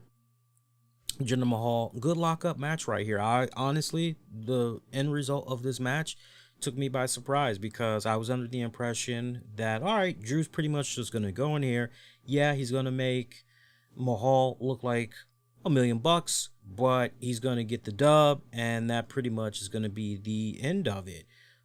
Jinder Mahal, good lockup match right here. I honestly, the end result of this match took me by surprise because I was under the impression that, all right, Drew's pretty much just going to go in here. Yeah, he's going to make Mahal look like $1,000,000, but he's going to get the dub, and that pretty much is going to be the end of it.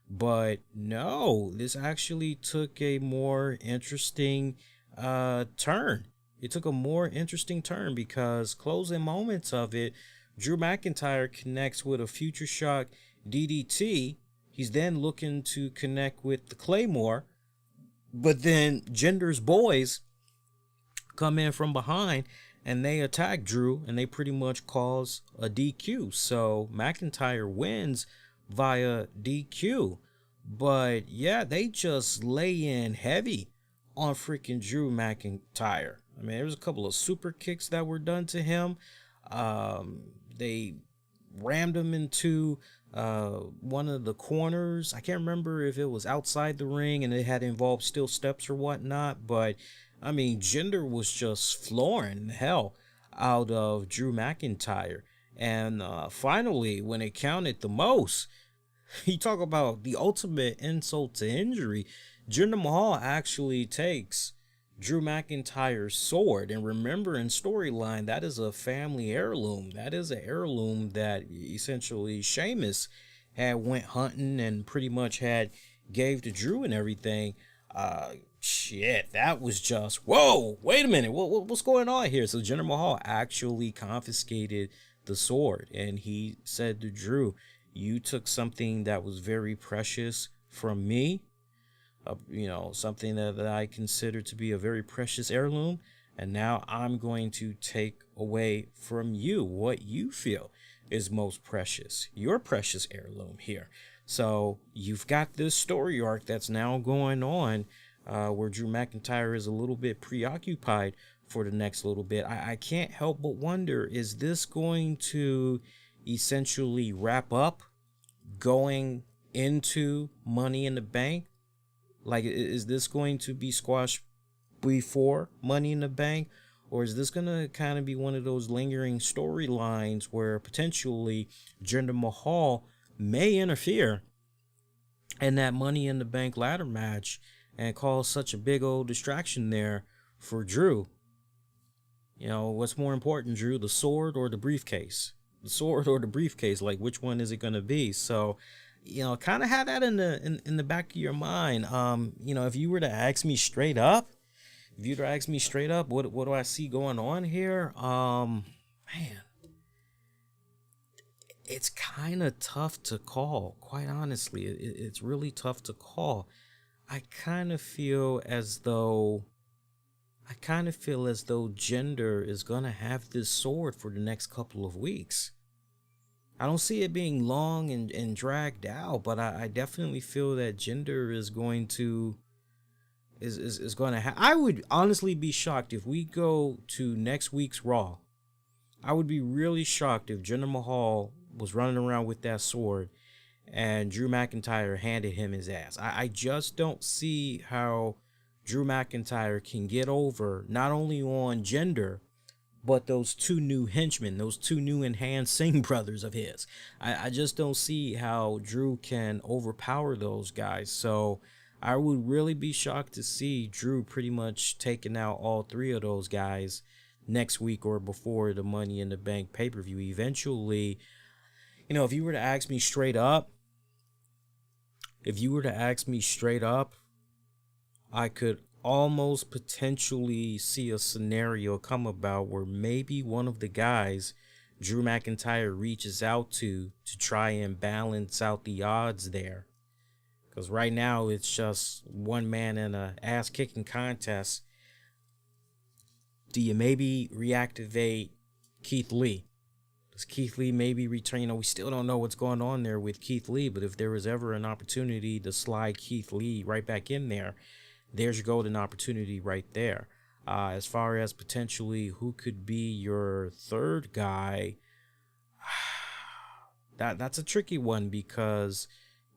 But no, this actually took a more interesting turn. It took a more interesting turn because closing moments of it, Drew McIntyre connects with a Future Shock DDT. He's then looking to connect with the Claymore, but then Jinder's boys come in from behind and they attack Drew and they pretty much cause a DQ. So McIntyre wins via DQ. But yeah, they just lay in heavy on freaking Drew McIntyre. I mean, there was a couple of super kicks that were done to him. They rammed him into one of the corners. I can't remember if it was outside the ring and it had involved steel steps or whatnot, but I mean, Jinder was just flooring the hell out of Drew McIntyre. And finally, when it counted the most, you talk about the ultimate insult to injury. Jinder Mahal actually takes Drew McIntyre's sword, and remember, in storyline, that is a family heirloom. That is an heirloom that essentially Sheamus had went hunting and pretty much had gave to Drew and everything. Shit, that was just, whoa, wait a minute, what's going on here? So Jinder Mahal actually confiscated the sword, and he said to Drew, you took something that was very precious from me, something that I consider to be a very precious heirloom, and now I'm going to take away from you what you feel is most precious, your precious heirloom here. So you've got this story arc that's now going on where Drew McIntyre is a little bit preoccupied for the next little bit. I can't help but wonder, is this going to essentially wrap up going into Money in the Bank? Like, is this going to be squashed before Money in the Bank? Or is this going to kind of be one of those lingering storylines where potentially Jinder Mahal may interfere in that Money in the Bank ladder match and cause such a big old distraction there for Drew? What's more important, Drew, the sword or the briefcase? The sword or the briefcase? Like, which one is it going to be? So, kind of have that in the back of your mind. If you were to ask me straight up, what do I see going on here? Man, it's kind of tough to call, quite honestly. It's really tough to call. I kind of feel as though I kind of feel as though Jinder is going to have this sword for the next couple of weeks. I don't see it being long and dragged out, but I definitely feel that Jinder is going to is going to I would honestly be shocked if we go to next week's Raw. I would be really shocked if Jinder Mahal was running around with that sword and Drew McIntyre handed him his ass. I just don't see how Drew McIntyre can get over not only on Jinder, but those two new henchmen, those two new enhanced Singh brothers of his. I just don't see how Drew can overpower those guys. So I would really be shocked to see Drew pretty much taking out all three of those guys next week or before the Money in the Bank pay-per-view. Eventually, if you were to ask me straight up, I could almost potentially see a scenario come about where maybe one of the guys Drew McIntyre reaches out to try and balance out the odds there. Because right now it's just one man in a ass-kicking contest. Do you maybe reactivate Keith Lee? Does Keith Lee maybe return? We still don't know what's going on there with Keith Lee, but if there was ever an opportunity to slide Keith Lee right back in there, there's your golden opportunity right there. As far as potentially who could be your third guy, that's a tricky one because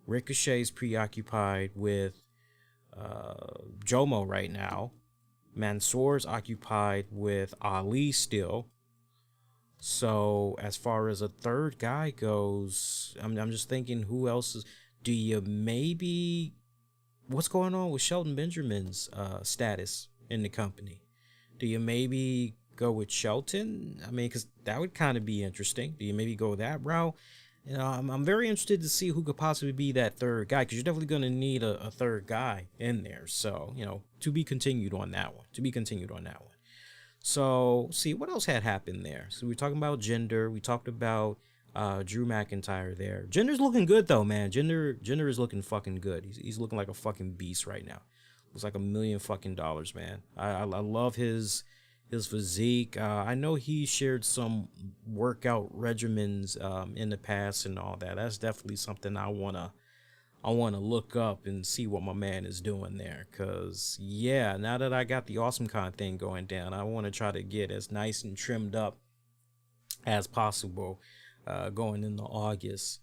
Ricochet's preoccupied with Jomo right now. Mansoor's occupied with Ali still. So as far as a third guy goes, I'm just thinking who else is. Do you maybe? What's going on with Shelton Benjamin's status in the company? Do you maybe go with Shelton? I mean, because that would kind of be interesting. Do you maybe go that route? I'm very interested to see who could possibly be that third guy, because you're definitely going to need a third guy in there. So, to be continued on that one. So, see, what else had happened there? So, we're talking about Jinder. We talked about Drew McIntyre there. Jinder's looking good, though, man. Jinder is looking fucking good. He's looking like a fucking beast right now. Looks like $1 million fucking dollars, man. I love his physique. I know he shared some workout regimens in the past and all that. That's definitely something I wanna look up and see what my man is doing there. Cause yeah, now that I got the AwesomeCon thing going down, I want to try to get as nice and trimmed up as possible going into August.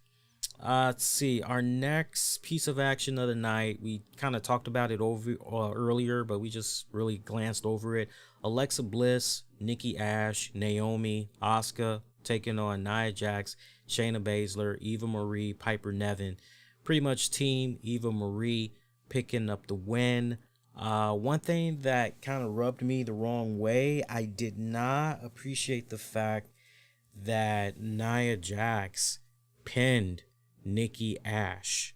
Let's see, our next piece of action of the night, we kind of talked about it over earlier, but we just really glanced over it. Alexa Bliss, Nikki Ash, Naomi, Asuka taking on Nia Jax, Shayna Baszler, Eva Marie, Piper Niven. Pretty much team Eva Marie picking up the win. One thing that kind of rubbed me the wrong way, I did not appreciate the fact that Nia Jax pinned Nikki Ash.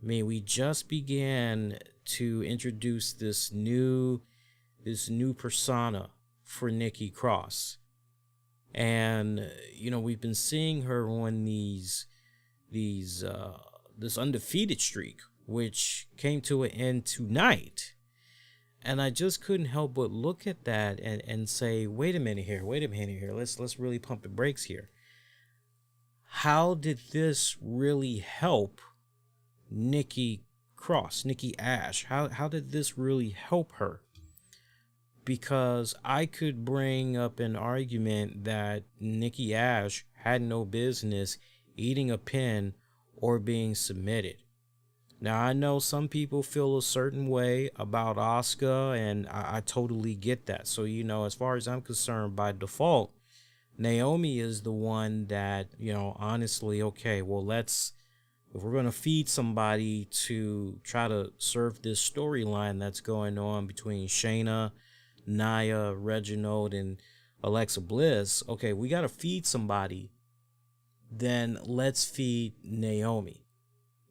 I mean, we just began to introduce this new persona for Nikki Cross. And we've been seeing her on this undefeated streak, which came to an end tonight. And I just couldn't help but look at that and say, wait a minute here. Let's really pump the brakes here. How did this really help Nikki Ash? How did this really help her? Because I could bring up an argument that Nikki Ash had no business eating a pin or being submitted. Now, I know some people feel a certain way about Asuka, and I totally get that. So, as far as I'm concerned, by default, Naomi is the one that, honestly, okay, well, if we're going to feed somebody to try to serve this storyline that's going on between Shayna, Nia, Reginald, and Alexa Bliss, okay, we got to feed somebody, then let's feed Naomi.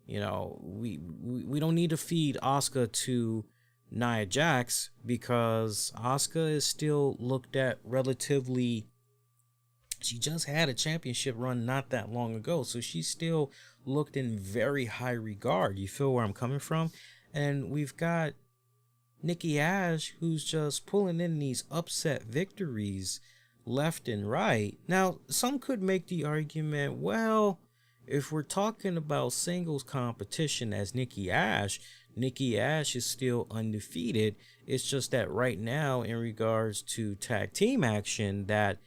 We don't need to feed Asuka to Nia Jax because Asuka is still looked at relatively. She just had a championship run not that long ago, so she's still looked in very high regard. You feel where I'm coming from? And we've got Nikki Ash, who's just pulling in these upset victories left and right. Now, some could make the argument, well, if we're talking about singles competition as Nikki Ash is still undefeated. It's just that right now, in regards to tag team action, that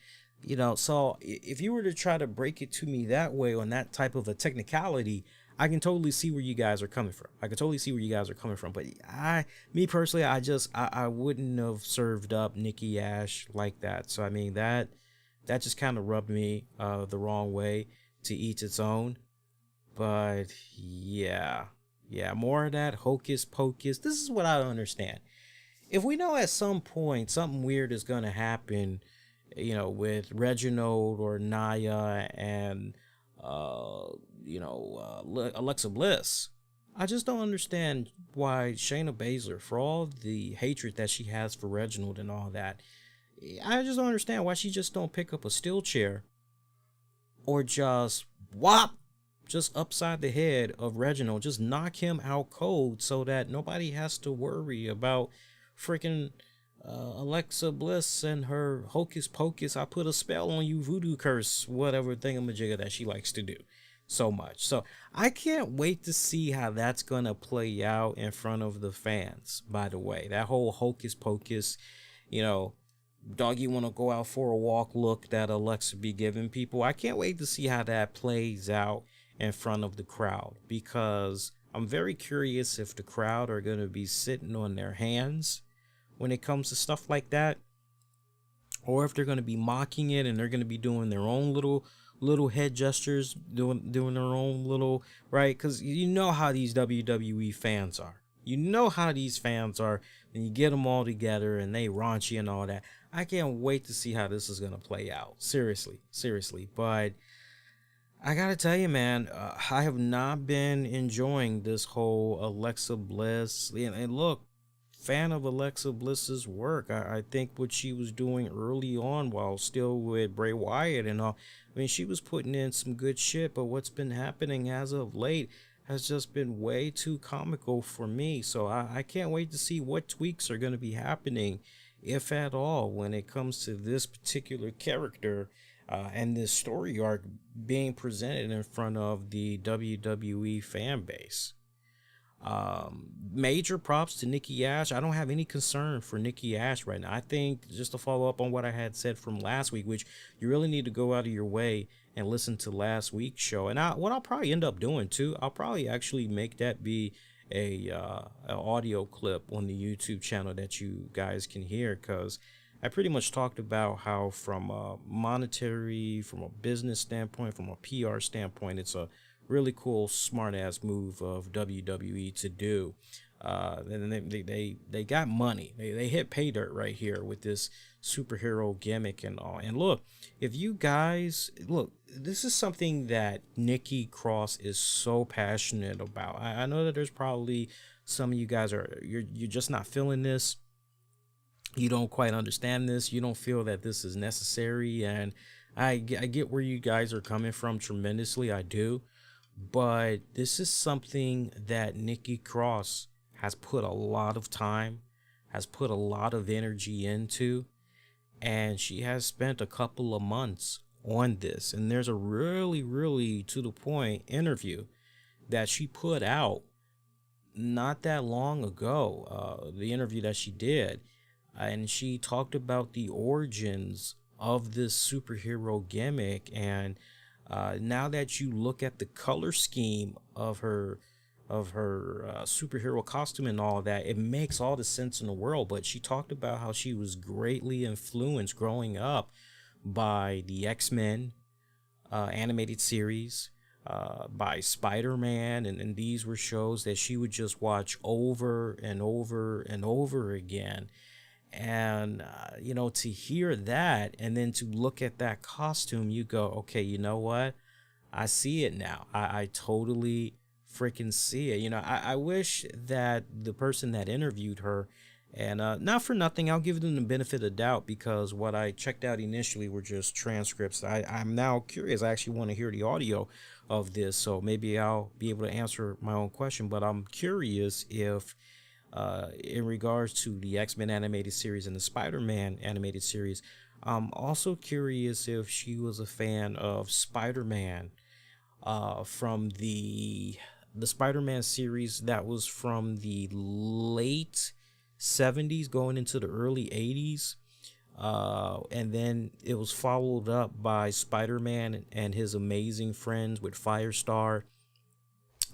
so if you were to try to break it to me that way on that type of a technicality, I can totally see where you guys are coming from. But me personally, I wouldn't have served up Nikki Ash like that. So I mean that just kind of rubbed me the wrong way. To each its own. But yeah, more of that hocus pocus. This is what I don't understand. If we know at some point something weird is gonna happen, with Reginald or Naya and Alexa Bliss, I just don't understand why Shayna Baszler, for all the hatred that she has for Reginald and all that, I just don't understand why she just don't pick up a steel chair or just whop, just upside the head of Reginald, just knock him out cold so that nobody has to worry about freaking Alexa Bliss and her hocus pocus, I put a spell on you, voodoo curse, whatever thingamajigger that she likes to do so much. So I can't wait to see how that's gonna play out in front of the fans. By the way, that whole hocus pocus, dog, you want to go out for a walk look that Alexa be giving people. I can't wait to see how that plays out in front of the crowd, because I'm very curious if the crowd are going to be sitting on their hands when it comes to stuff like that, or if they're going to be mocking it and they're going to be doing their own little head gestures, doing their own little, right? Because you know how these WWE fans are. You know how these fans are, and you get them all together and they raunchy and all that. I can't wait to see how this is going to play out. Seriously. But I got to tell you, man, I have not been enjoying this whole Alexa Bliss. And look, fan of Alexa Bliss's work. I think what she was doing early on while still with Bray Wyatt and all, I mean, she was putting in some good shit, but what's been happening as of late has just been way too comical for me. So I can't wait to see what tweaks are going to be happening, if at all, when it comes to this particular character and this story arc being presented in front of the WWE fan base. Major props to Nikki Ash. I don't have any concern for Nikki Ash right now. I think, just to follow up on what I had said from last week, which you really need to go out of your way and listen to last week's show. And what I'll probably end up doing too, I'll probably actually make that be a audio clip on the YouTube channel that you guys can hear, because I pretty much talked about how from a monetary, from a business standpoint, from a PR standpoint, it's a really cool, smart ass move of WWE to do. And they got money. They hit pay dirt right here with this superhero gimmick and all. And look, if you guys look, this is something that Nikki Cross is so passionate about. I know that there's probably some of you guys you're just not feeling this. You don't quite understand this. You don't feel that this is necessary. And I get where you guys are coming from tremendously. I do. But this is something that Nikki Cross has put a lot of time, has put a lot of energy into, and she has spent a couple of months on this. And there's a really, really to the point interview that she put out not that long ago, the interview that she did, and she talked about the origins of this superhero gimmick. And now that you look at the color scheme of her superhero costume and all that, it makes all the sense in the world. But she talked about how she was greatly influenced growing up by the X-Men animated series, by Spider-Man, and these were shows that she would just watch over and over and over again. And to hear that and then to look at that costume, you go, okay, you know what, I see it now. I totally freaking see it. I wish that the person that interviewed her, and not for nothing, I'll give them the benefit of the doubt, because what I checked out initially were just transcripts. I'm now curious. I actually want to hear the audio of this, so maybe I'll be able to answer my own question. But I'm curious if in regards to the X-Men animated series and the Spider-Man animated series. I'm also curious if she was a fan of Spider-Man from the Spider-Man series that was from the late 70s going into the early 80s. And then it was followed up by Spider-Man and his amazing friends with Firestar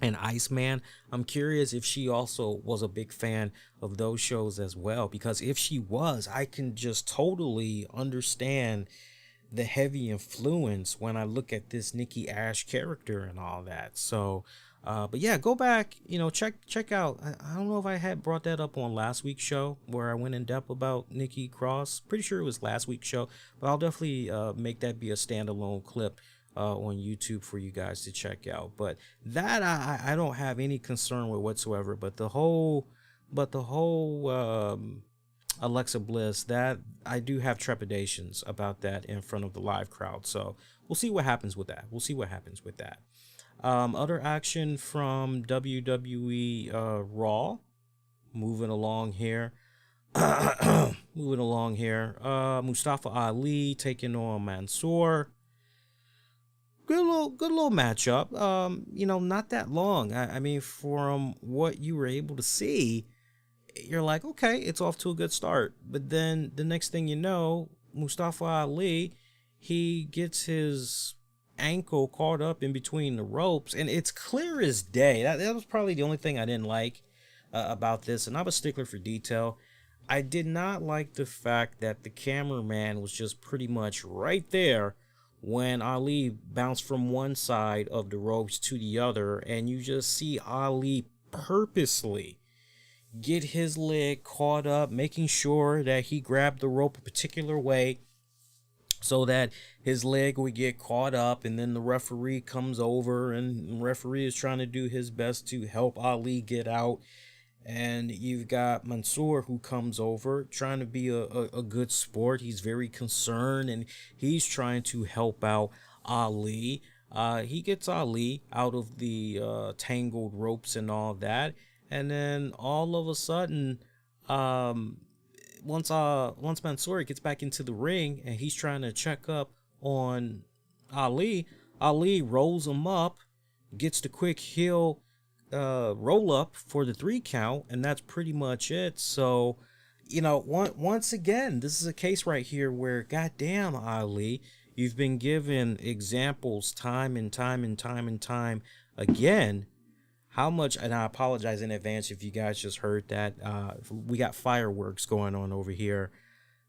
and Iceman. I'm curious if she also was a big fan of those shows as well, because if she was, I can just totally understand the heavy influence when I look at this Nikki Ash character and all that. So, but yeah, go back, check out. I don't know if I had brought that up on last week's show where I went in depth about Nikki Cross. Pretty sure it was last week's show, but I'll definitely make that be a standalone clip on YouTube for you guys to check out. But that I don't have any concern with whatsoever. But the whole Alexa Bliss, that I do have trepidations about that in front of the live crowd. So we'll see what happens with that. Other action from WWE Raw. Moving along here. Mustafa Ali taking on Mansoor. Good little matchup. Not that long. I mean, from what you were able to see, you're like, okay, it's off to a good start. But then the next thing you know, Mustafa Ali, he gets his ankle caught up in between the ropes, and it's clear as day. That was probably the only thing I didn't like about this, and I'm a stickler for detail. I did not like the fact that the cameraman was just pretty much right there when Ali bounced from one side of the ropes to the other, and you just see Ali purposely get his leg caught up, making sure that he grabbed the rope a particular way so that his leg would get caught up, and then the referee comes over, and the referee is trying to do his best to help Ali get out. And you've got Mansoor who comes over trying to be a good sport. He's very concerned, and he's trying to help out Ali. He gets Ali out of the tangled ropes and all that. And then all of a sudden, once Mansoor gets back into the ring and he's trying to check up on Ali, Ali rolls him up, gets the quick heel roll up for the 3 count, and that's pretty much it. So, once again, this is a case right here where, goddamn, Ali, you've been given examples time and time again. How much, and I apologize in advance if you guys just heard that. We got fireworks going on over here.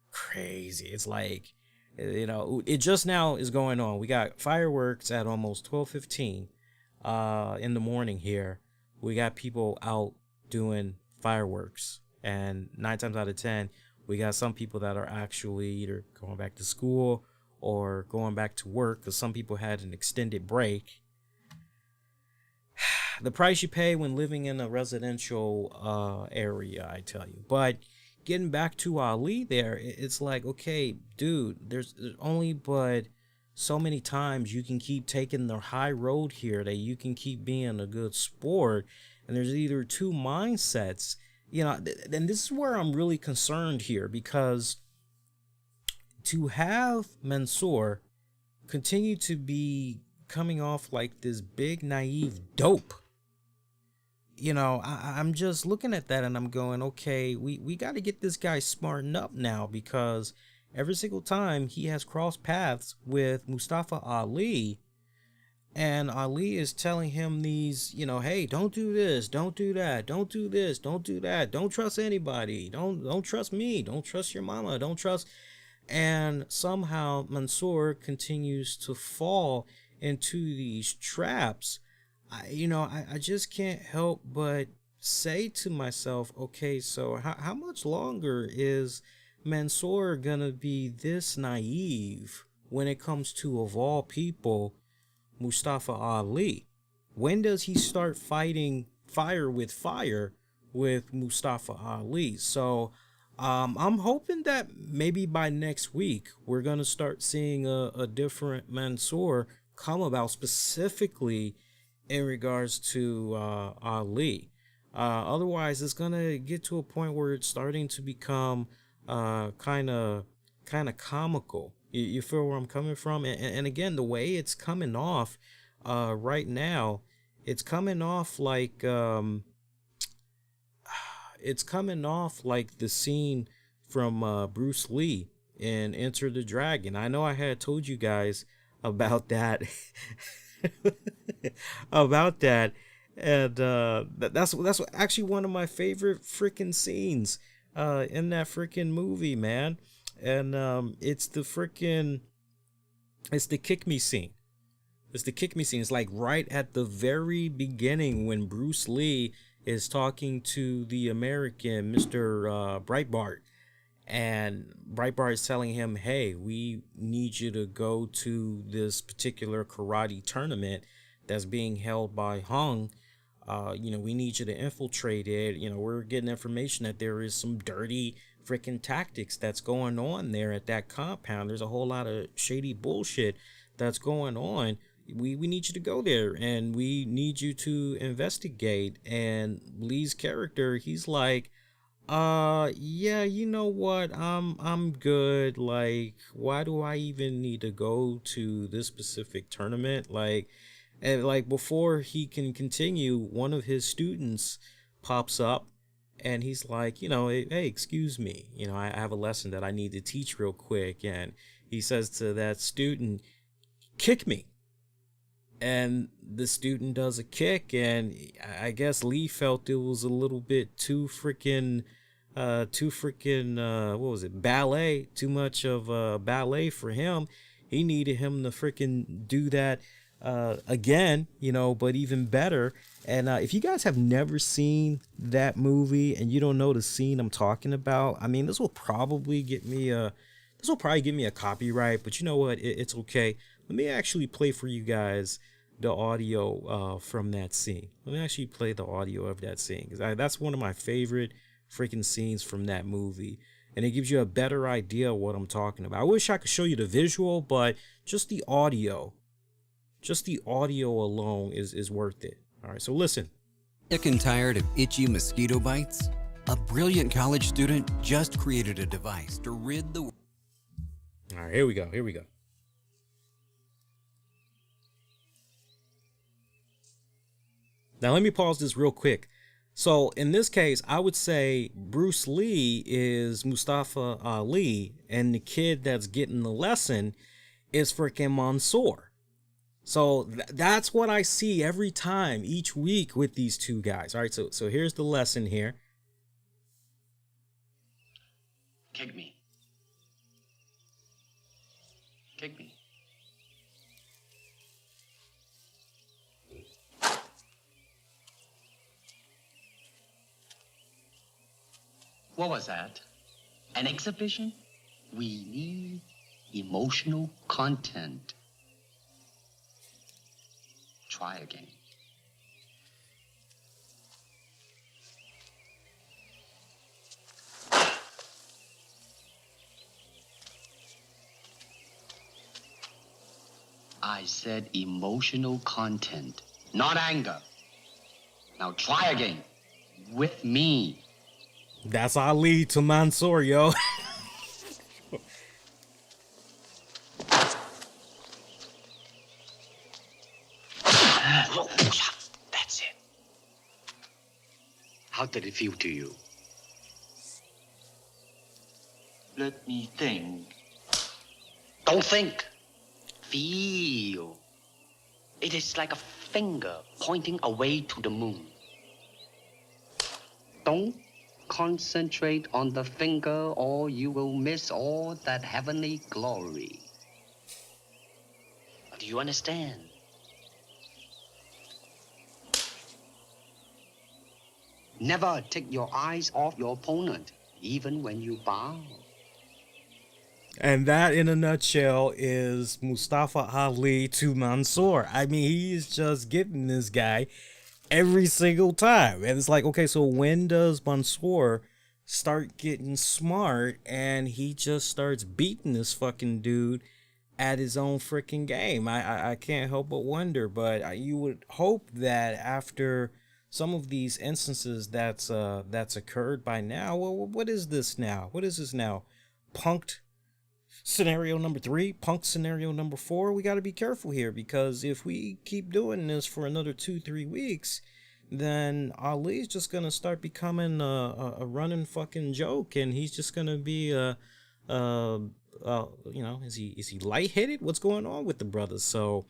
Crazy. It's like, it just now is going on. We got fireworks at almost 12:15 in the morning here. We got people out doing fireworks, and 9 times out of 10, we got some people that are actually either going back to school or going back to work, because some people had an extended break. The price you pay when living in a residential area, I tell you. But getting back to Ali there, it's like, okay, dude, there's only but so many times you can keep taking the high road here, that you can keep being a good sport. And there's either two mindsets, and this is where I'm really concerned here, because to have Mansoor continue to be coming off like this big naive dope, I'm just looking at that and I'm going, okay, we got to get this guy smartened up now, because every single time he has crossed paths with Mustafa Ali, and Ali is telling him these, hey, don't do this, don't do that, don't do this, don't do that, don't trust anybody, don't trust me, don't trust your mama, don't trust. And somehow Mansoor continues to fall into these traps. I just can't help but say to myself, okay, so how much longer is Mansoor gonna be this naive when it comes to, of all people, Mustafa Ali? When does he start fighting fire with Mustafa Ali? So I'm hoping that maybe by next week we're gonna start seeing a different Mansoor come about, specifically in regards to Ali. Otherwise, it's gonna get to a point where it's starting to become kind of comical. You feel where I'm coming from? And again, the way it's coming off right now, it's coming off like it's coming off like the scene from Bruce Lee in Enter the Dragon. I know I had told you guys about that, about that, and that's actually one of my favorite freaking scenes in that freaking movie, man. And it's the kick me scene. It's the kick me scene. It's like right at the very beginning when Bruce Lee is talking to the American Mr. Breitbart, and Breitbart is telling him, "Hey, we need you to go to this particular karate tournament that's being held by Hung. We need you to infiltrate it. We're getting information that there is some dirty freaking tactics that's going on there at that compound. There's a whole lot of shady bullshit that's going on. We need you to go there, and we need you to investigate." And Lee's character, he's like, yeah, you know what, I'm good. Like, why do I even need to go to this specific tournament? Like, and like before he can continue, one of his students pops up, and he's like, hey, excuse me, I have a lesson that I need to teach real quick. And he says to that student, "Kick me." And the student does a kick, and I guess Lee felt it was a little bit what was it, ballet, too much of ballet for him. He needed him to freaking do that again, but even better. And if you guys have never seen that movie and you don't know the scene I'm talking about, I mean, this will probably get me a copyright, but you know what, it's okay. Let me actually play for you guys the audio from that scene. Let me actually play the audio of that scene, because that's one of my favorite freaking scenes from that movie, and it gives you a better idea of what I'm talking about. I wish I could show you the visual, but just the audio alone is worth it. All right, so listen. Sick and tired of itchy mosquito bites? A brilliant college student just created a device to rid the... All right, here we go. Now, let me pause this real quick. So, in this case, I would say Bruce Lee is Mustafa Ali, and the kid that's getting the lesson is freaking Mansoor. So, that's what I see every time, each week with these two guys. All right, so here's the lesson here. Kick me. Kick me. What was that? An exhibition? We need emotional content. Try again. I said emotional content, not anger. Now try again. With me. That's Ali to Mansoor, yo. That's it. How did it feel to you? Let me think. Don't think. Feel. It is like a finger pointing away to the moon. Don't concentrate on the finger, or you will miss all that heavenly glory. Do you understand? Never take your eyes off your opponent, even when you bow. And that, in a nutshell, is Mustafa Ali to Mansoor. I mean, he's just getting this guy every single time. And it's like, okay, so when does Mansoor start getting smart and he just starts beating this fucking dude at his own freaking game? I can't help but wonder, but you would hope that after some of these instances that's occurred by now. Well, what is this now? What is this now? Punked scenario number 3, Punk scenario number 4. We got to be careful here, because if we keep doing this for another 2-3 weeks, then Ali's just gonna start becoming a running fucking joke, and he's just gonna be you know, is he lightheaded? What's going on with the brothers? So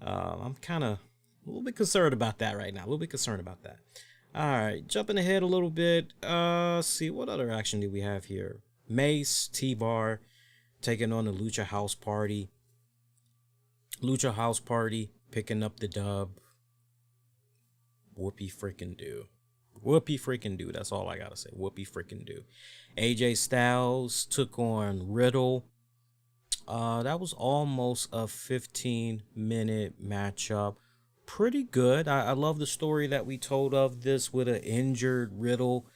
I'm kind of a little bit concerned about that right now. A little bit concerned about that. All right, jumping ahead a little bit. See, what other action do we have here? Mace, T-Bar taking on the Lucha House Party. Lucha House Party picking up the dub. Whoopie freaking do. Whoopie freaking do. That's all I gotta say. Whoopie freaking do. AJ Styles took on Riddle. That was almost a 15-minute matchup. Pretty good. I love the story that we told of this with an injured Riddle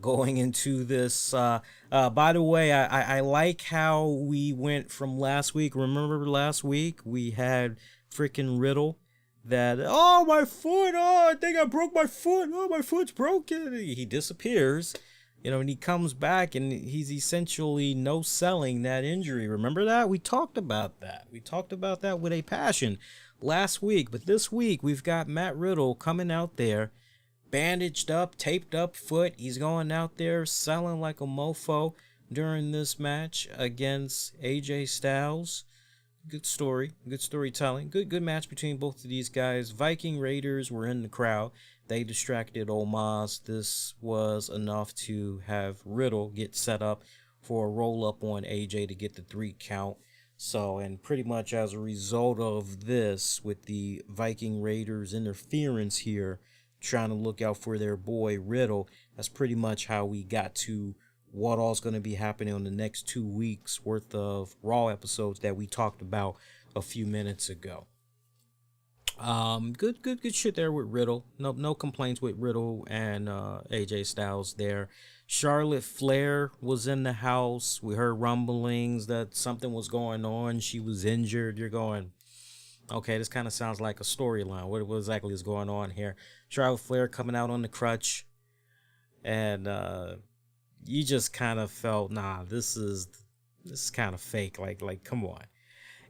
going into this. By the way, I like how we went from last week. Remember last week we had freaking Riddle that, oh, my foot, oh, I think I broke my foot, oh, my foot's broken. He disappears, you know, and he comes back and he's essentially no selling that injury. Remember that? We talked about that. We talked about that with a passion last week. But this week we've got Matt Riddle coming out there, bandaged up, taped up foot. He's going out there selling like a mofo during this match against AJ Styles. Good story, good storytelling, good match between both of these guys. Viking Raiders were in the crowd. They distracted Omos. This was enough to have Riddle get set up for a roll up on AJ to get the 3 count. So, and pretty much as a result of this, with the Viking Raiders interference here, trying to look out for their boy Riddle, that's pretty much how we got to what all's going to be happening on the next 2 weeks worth of Raw episodes that we talked about a few minutes ago. Good shit there with Riddle. No complaints with Riddle and AJ Styles there. Charlotte Flair was in the house. We heard rumblings that something was going on. She was injured. You're going, okay, this kind of sounds like a storyline. What exactly is going on here? Charlotte Flair coming out on the crutch, and you just kind of felt, nah, this is kind of fake. Like, come on.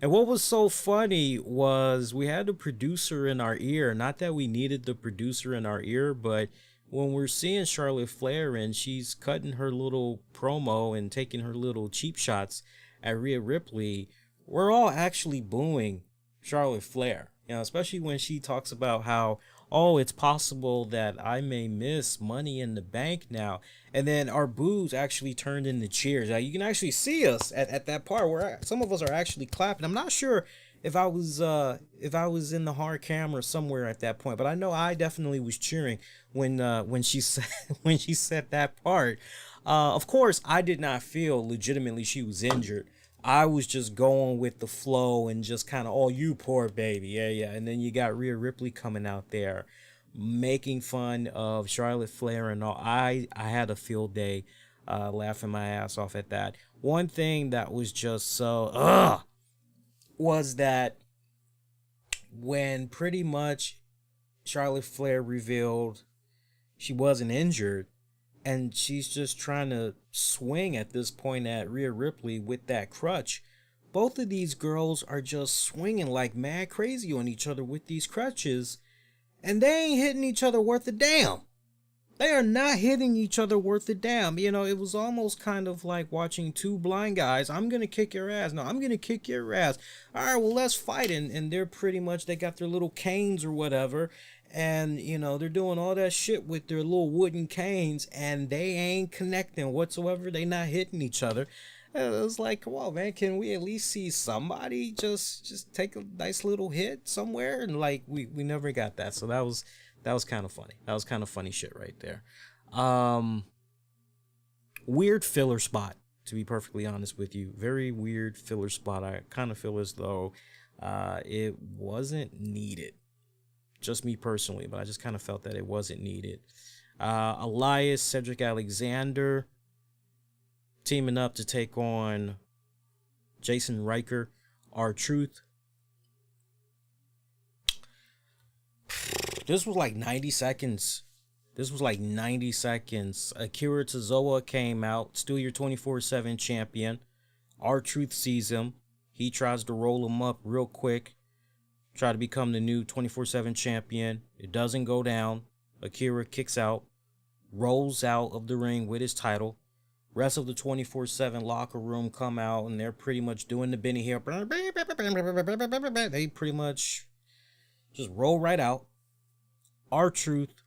And what was so funny was we had the producer in our ear. Not that we needed the producer in our ear, but when we're seeing Charlotte Flair and she's cutting her little promo and taking her little cheap shots at Rhea Ripley, we're all actually booing Charlotte Flair. You know, especially when she talks about how, oh, it's possible that I may miss Money in the Bank now. And then our boos actually turned into cheers. Now, you can actually see us at that part where some of us are actually clapping. I'm not sure if I was in the hard camera somewhere at that point, but I know I definitely was cheering when she said that part. Of course, I did not feel legitimately she was injured. I was just going with the flow and just kind of, oh, you poor baby. Yeah. And then you got Rhea Ripley coming out there making fun of Charlotte Flair and all. I had a field day laughing my ass off at that. One thing that was just so, was that when pretty much Charlotte Flair revealed she wasn't injured, and she's just trying to swing at this point at Rhea Ripley with that crutch. Both of these girls are just swinging like mad crazy on each other with these crutches, and they ain't hitting each other worth a damn. They are not hitting each other worth a damn. You know, it was almost kind of like watching two blind guys. I'm going to kick your ass. No, I'm going to kick your ass. All right, well, let's fight. And they're pretty much, they got their little canes or whatever. And, you know, they're doing all that shit with their little wooden canes, and they ain't connecting whatsoever. They not hitting each other. It was like, come on, man, can we at least see somebody just take a nice little hit somewhere? And, like, we never got that. So that was kind of funny. That was kind of funny shit right there. Weird filler spot, to be perfectly honest with you. Very weird filler spot. I kind of feel as though it wasn't needed. Just me personally, but I just kind of felt that it wasn't needed. Elias, Cedric Alexander teaming up to take on Jason Riker, R-Truth. this was like 90 seconds. This was like 90 seconds. Akira Tozawa came out, still your 24/7 champion. R-Truth sees him. He tries to roll him up real quick. Try to become the new 24/7 champion. It doesn't go down. Akira kicks out. Rolls out of the ring with his title. Rest of the 24/7 locker room come out and they're pretty much doing the Benny Hill. They pretty much just roll right out. R-Truth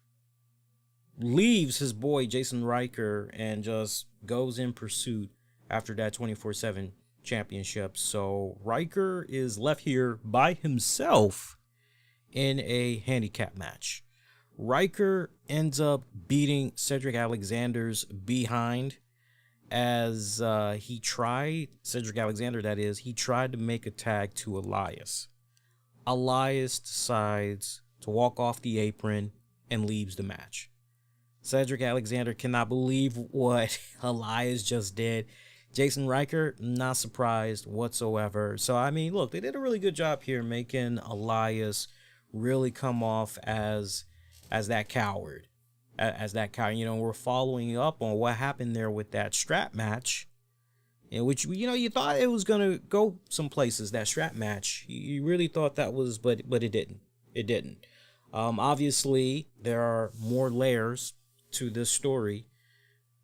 leaves his boy Jason Riker and just goes in pursuit after that 24/7 championship. So Riker is left here by himself in a handicap match. Riker ends up beating Cedric Alexander's behind as Cedric Alexander, that is, he tried to make a tag to Elias. Elias decides to walk off the apron and leaves the match. Cedric Alexander cannot believe what Elias just did. Jason Riker, not surprised whatsoever. So, I mean, look, they did a really good job here making Elias really come off as that coward. As that coward. You know, we're following up on what happened there with that strap match, in which, you know, you thought it was going to go some places, that strap match. You really thought that was, but it didn't. It didn't. Obviously, there are more layers to this story,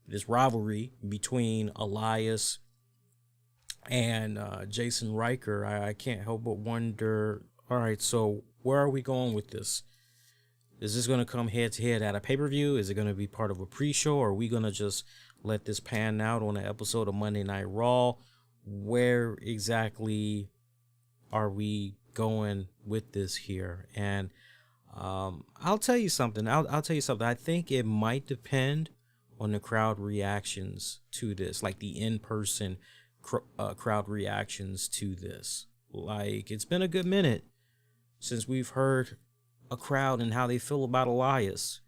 this rivalry between Elias and Jason Riker. I can't help but wonder, all right, so where are we going with this? Is this going to come head to head at a pay-per-view? Is it going to be part of a pre-show? Or are we going to just let this pan out on an episode of Monday Night Raw? Where exactly are we going with this here? And I'll tell you something. I'll tell you something. I think it might depend on the crowd reactions to this, like the in-person crowd reactions to this. Like, it's been a good minute since we've heard a crowd and how they feel about Elias.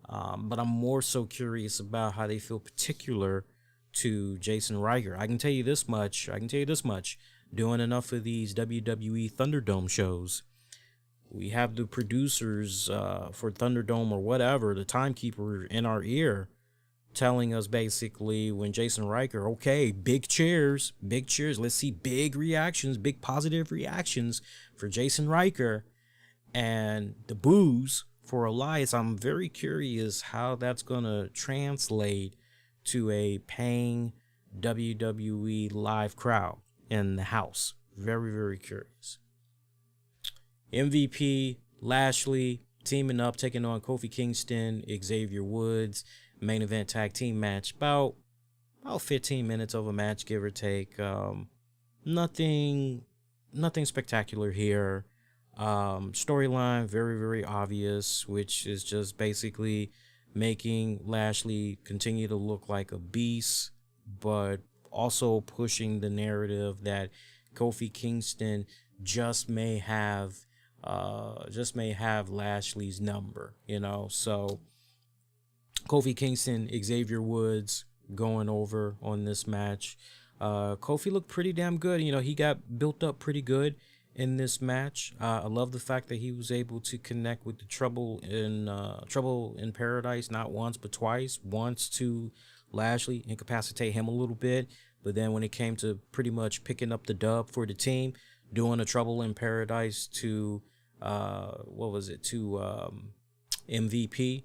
But I'm more so curious about how they feel particular to Jason Riker. I can tell you this much. Doing enough of these WWE Thunderdome shows, we have the producers for Thunderdome or whatever, the timekeeper in our ear, telling us basically when Jason Riker, okay, big cheers, let's see big reactions, big positive reactions for Jason Riker, and the boos for Elias. I'm very curious how that's going to translate to a paying WWE live crowd in the house. Very, very curious. MVP, Lashley, teaming up, taking on Kofi Kingston, Xavier Woods, main event tag team match. About 15 minutes of a match, give or take. Nothing spectacular here. Storyline, very, very obvious, which is just basically making Lashley continue to look like a beast, but also pushing the narrative that Kofi Kingston just may have Lashley's number, you know. So Kofi Kingston, Xavier Woods going over on this match. Kofi looked pretty damn good. You know, he got built up pretty good in this match. I love the fact that he was able to connect with the Trouble in Paradise, not once but twice. Once to Lashley, incapacitate him a little bit, but then when it came to pretty much picking up the dub for the team, doing a Trouble in Paradise to MVP,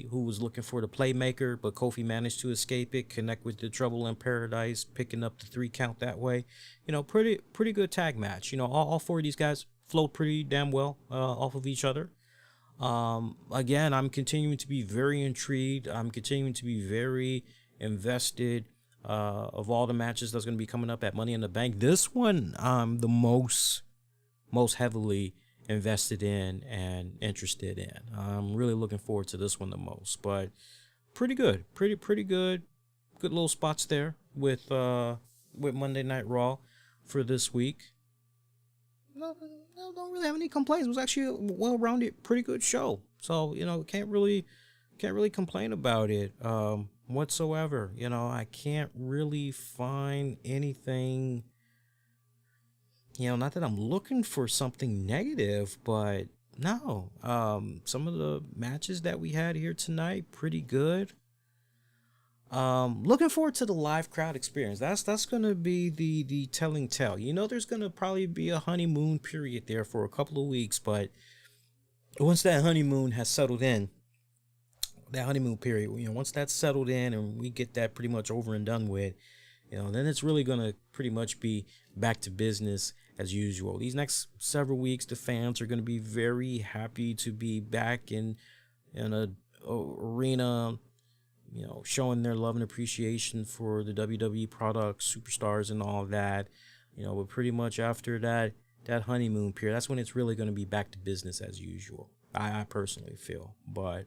who was looking for the playmaker, but Kofi managed to escape it, connect with the Trouble in Paradise, picking up the 3 count that way. You know, pretty good tag match. You know, all 4 of these guys flowed pretty damn well off of each other. Again, I'm continuing to be very intrigued. I'm continuing to be very invested of all the matches that's going to be coming up at Money in the Bank. This one I'm the most heavily invested in and interested in. I'm really looking forward to this one the most, but pretty good, pretty good little spots there with Monday Night Raw for this week. No, don't really have any complaints. It was actually a well-rounded, pretty good show. So, you know, can't really complain about it whatsoever. You know, I can't really find anything. You know, not that I'm looking for something negative, but no, some of the matches that we had here tonight, pretty good. Looking forward to the live crowd experience. That's gonna be the telling tale. There's gonna probably be a honeymoon period there for a couple of weeks, but once that honeymoon has settled in, that honeymoon period, once that's settled in and we get that pretty much over and done with, then it's really gonna pretty much be back to business as usual. These next several weeks, the fans are gonna be very happy to be back in a arena, showing their love and appreciation for the WWE products, superstars, and all of that. But pretty much after that honeymoon period, that's when it's really going to be back to business as usual. I personally feel, but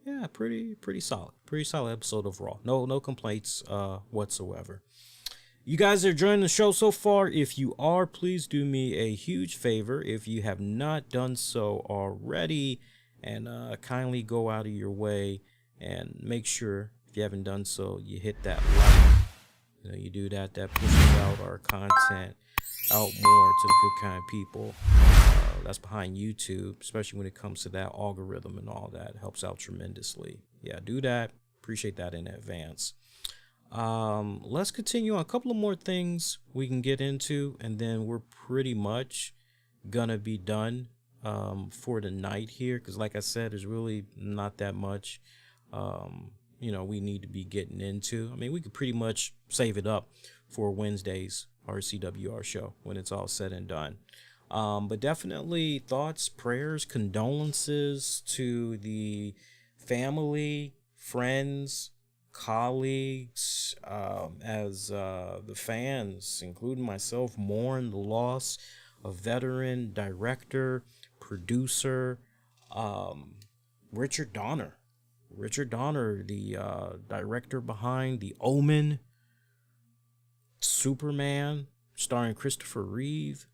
yeah, pretty solid episode overall. No complaints whatsoever. You guys are enjoying the show so far. If you are, please do me a huge favor if you have not done so already, and kindly go out of your way and make sure, if you haven't done so, you hit that like. You do that pushes out our content out more to the good kind of people that's behind YouTube, especially when it comes to that algorithm and all that. It helps out tremendously. Yeah, do that. Appreciate that in advance. Let's continue on a couple of more things we can get into, and then we're pretty much gonna be done for the night here, because like I said, there's really not that much we need to be getting into. I mean, we could pretty much save it up for Wednesday's RCWR show when it's all said and done. But definitely thoughts, prayers, condolences to the family, friends, colleagues, as the fans, including myself, mourn the loss of veteran director, producer, Richard Donner. Richard Donner, the director behind The Omen, Superman, starring Christopher Reeve,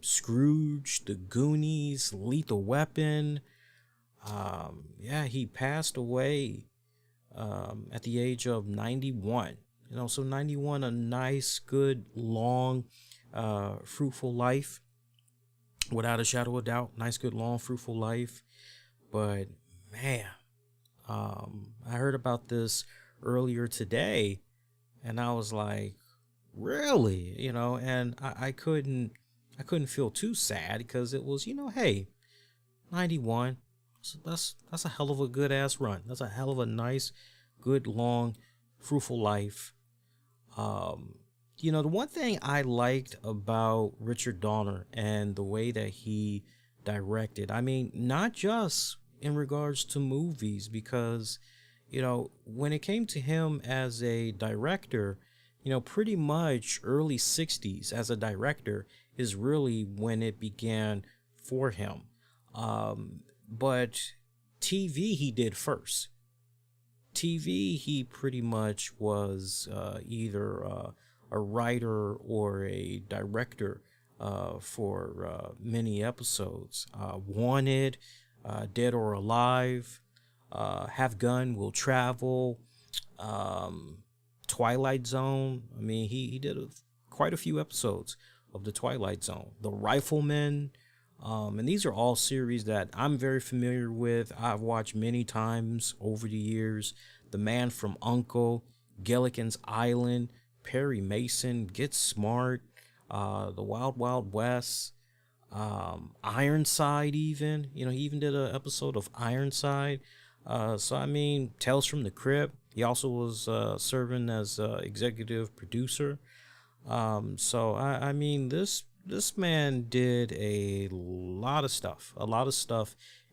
Scrooge, The Goonies, Lethal Weapon. He passed away at the age of 91. So 91, a nice, good, long, fruitful life, without a shadow of doubt. Nice, good, long, fruitful life. But man, I heard about this earlier today, and I was like, really? And I couldn't feel too sad, because it was, hey, 91. So that's a hell of a good ass run. That's a hell of a nice, good, long, fruitful life. The one thing I liked about Richard Donner and the way that he directed, I mean, not just in regards to movies, because, when it came to him as a director, pretty much early 60s as a director is really when it began for him. But TV he did first. TV, he pretty much was either a writer or a director for many episodes. Wanted, Dead or Alive, Have Gun, Will Travel, Twilight Zone. I mean, he did quite a few episodes of The Twilight Zone. The Rifleman. And these are all series that I'm very familiar with. I've watched many times over the years. The Man from U.N.C.L.E., Gilligan's Island, Perry Mason, Get Smart, The Wild Wild West, Ironside even. He even did an episode of Ironside. So, I mean, Tales from the Crypt. He also was serving as executive producer. So, I mean, this man did a lot of stuff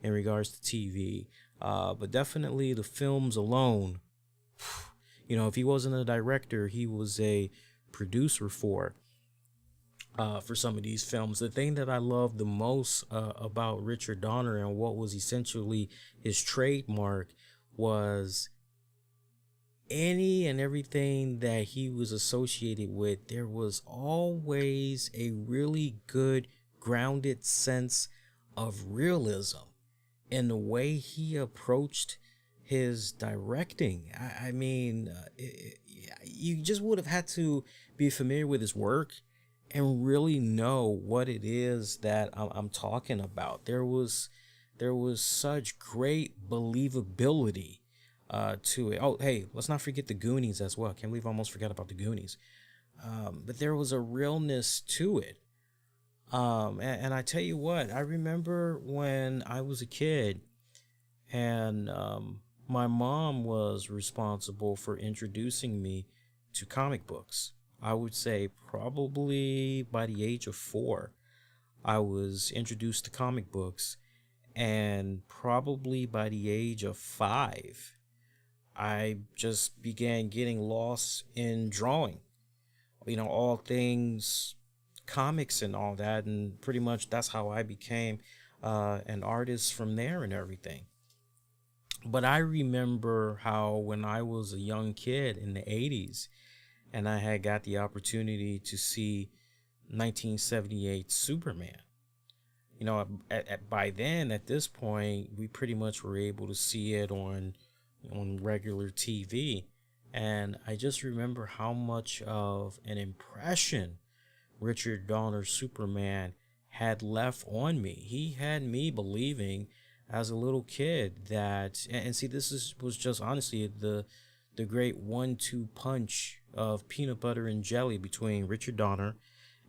in regards to TV. But definitely the films alone, if he wasn't a director, he was a producer for some of these films. The thing that I love the most about Richard Donner, and what was essentially his trademark, was any and everything that he was associated with, there was always a really good grounded sense of realism in the way he approached his directing. I mean, you just would have had to be familiar with his work and really know what it is that I'm talking about. There was such great believability to it. Oh, hey, let's not forget the Goonies as well. Can't believe I almost forgot about the Goonies. But there was a realness to it. And I tell you what, I remember when I was a kid, and my mom was responsible for introducing me to comic books. I would say probably by the age of 4, I was introduced to comic books, and probably by the age of 5, I just began getting lost in drawing. All things comics and all that, and pretty much that's how I became an artist from there and everything. But I remember how when I was a young kid in the 80s, and I had got the opportunity to see 1978 Superman. By then, at this point, we pretty much were able to see it on regular TV, and I just remember how much of an impression Richard Donner's Superman had left on me. He had me believing as a little kid that, and see, was just honestly the great 1-2 punch of peanut butter and jelly between Richard Donner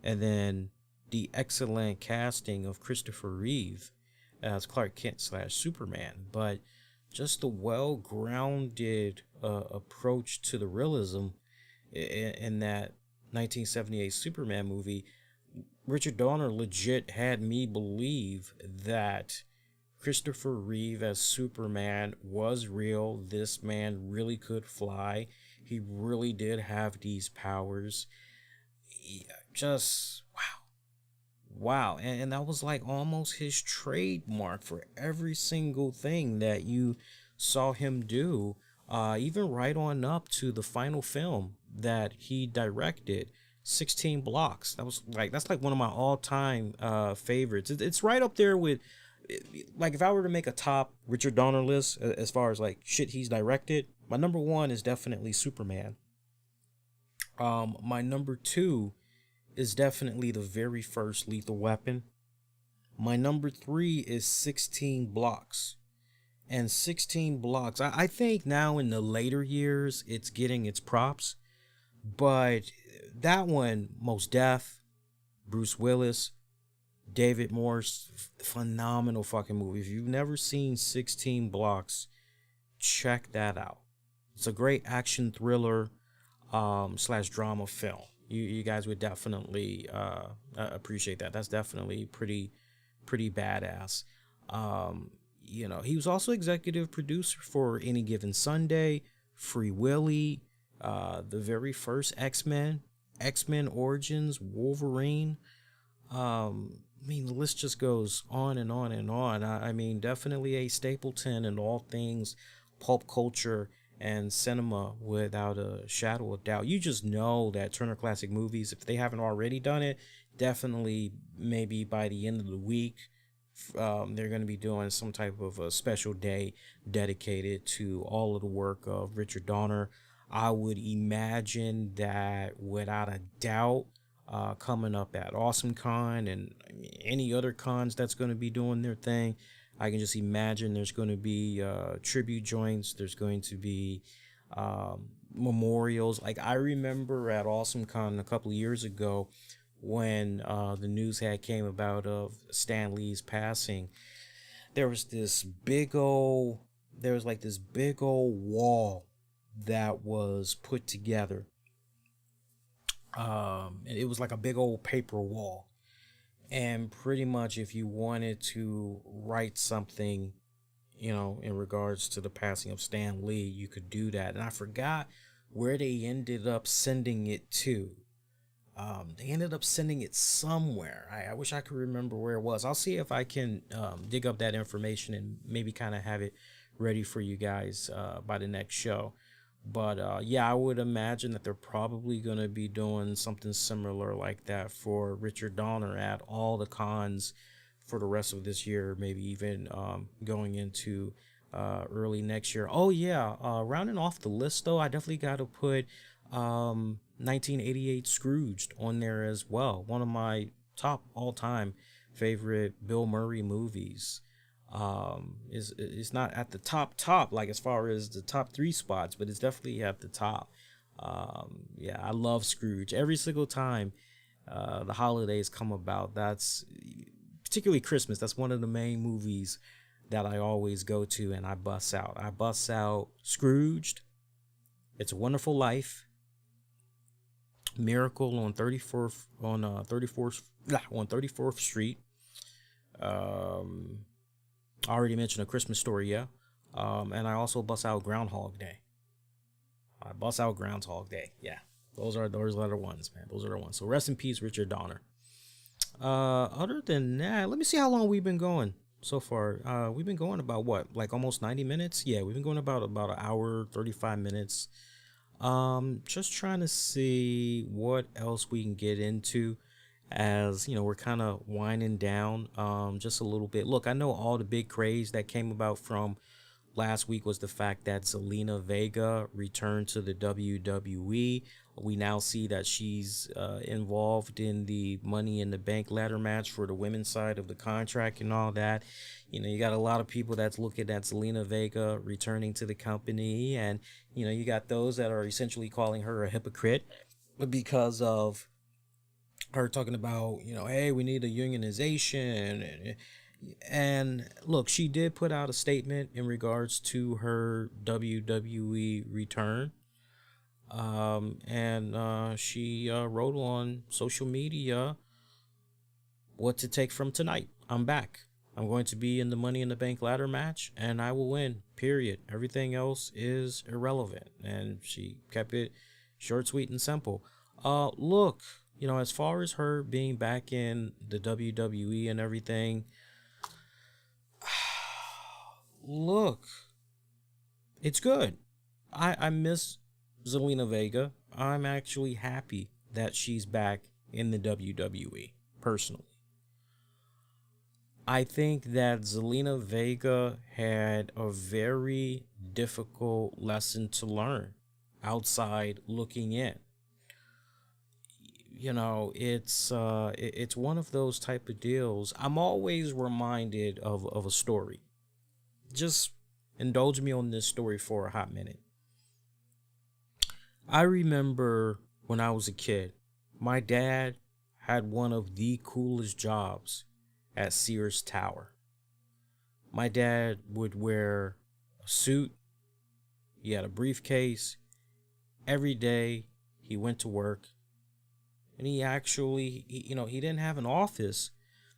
and then the excellent casting of Christopher Reeve as Clark Kent / Superman. But just the well-grounded approach to the realism in that 1978 Superman movie. Richard Donner legit had me believe that Christopher Reeve as Superman was real. This man really could fly. He really did have these powers. Just wow. And that was like almost his trademark for every single thing that you saw him do, even right on up to the final film that he directed, 16 Blocks. That's like one of my all-time favorites. It's right up there with, like, if I were to make a top Richard Donner list as far as like shit he's directed, my number 1 is definitely Superman. My number 2 is definitely the very first Lethal Weapon. My number 3 is 16 Blocks. And 16 Blocks, I think now in the later years, it's getting its props. But that one, Mos Def, Bruce Willis, David Morse, phenomenal fucking movie. If you've never seen 16 Blocks, check that out. It's a great action thriller / drama film. You guys would definitely appreciate that. That's definitely pretty badass. He was also executive producer for Any Given Sunday, Free Willy, the very first X-Men Origins, Wolverine. The list just goes on and on and on. I mean, definitely a Stapleton in all things pulp culture and cinema without a shadow of doubt. You just know that Turner Classic Movies, if they haven't already done it, definitely maybe by the end of the week, they're going to be doing some type of a special day dedicated to all of the work of Richard Donner. I would imagine that without a doubt, coming up at Awesome Con and any other cons that's going to be doing their thing, I can just imagine there's going to be tribute joints. There's going to be memorials. Like, I remember at Awesome Con a couple of years ago when the news had came about of Stan Lee's passing. There was this big old wall that was put together. And it was like a big old paper wall. And pretty much if you wanted to write something, in regards to the passing of Stan Lee, you could do that. And I forgot where they ended up sending it to. They ended up sending it somewhere. I wish I could remember where it was. I'll see if I can dig up that information and maybe kind of have it ready for you guys by the next show. But I would imagine that they're probably going to be doing something similar like that for Richard Donner at all the cons for the rest of this year, maybe even going into early next year. Oh, yeah. Rounding off the list, though, I definitely got to put 1988 Scrooged on there as well. One of my top all-time favorite Bill Murray movies. Is not at the top like as far as the top 3 spots, but it's definitely at the top. Yeah, I love Scrooge. Every single time the holidays come about, that's particularly Christmas. That's one of the main movies that I always go to and I bust out. I bust out Scrooged, It's a Wonderful Life, Miracle on 34th Street. I already mentioned A Christmas Story, yeah. And I also bust out Groundhog Day. Yeah. Those are the ones, man. Those are the ones. So rest in peace, Richard Donner. Other than that, let me see how long we've been going so far. We've been going about what, like almost 90 minutes? Yeah, we've been going about an hour, 35 minutes. Just trying to see what else we can get into, as we're kind of winding down just a little bit. Look, I know all the big craze that came about from last week was the fact that Zelina Vega returned to the WWE. We now see that she's involved in the Money in the Bank ladder match for the women's side of the contract and all that. You got a lot of people that's looking at Zelina Vega returning to the company, and you got those that are essentially calling her a hypocrite because of her talking about, hey, we need a unionization. And look, she did put out a statement in regards to her WWE return. And she wrote on social media what to take from tonight. I'm back. I'm going to be in the Money in the Bank ladder match, and I will win, period. Everything else is irrelevant. And she kept it short, sweet, and simple. Look, as far as her being back in the WWE and everything, look, it's good. I miss Zelina Vega. I'm actually happy that she's back in the WWE, personally. I think that Zelina Vega had a very difficult lesson to learn outside looking in. It's one of those type of deals. I'm always reminded of a story. Just indulge me on this story for a hot minute. I remember when I was a kid, my dad had one of the coolest jobs at Sears Tower. My dad would wear a suit. He had a briefcase. Every day he went to work. And he actually, he didn't have an office,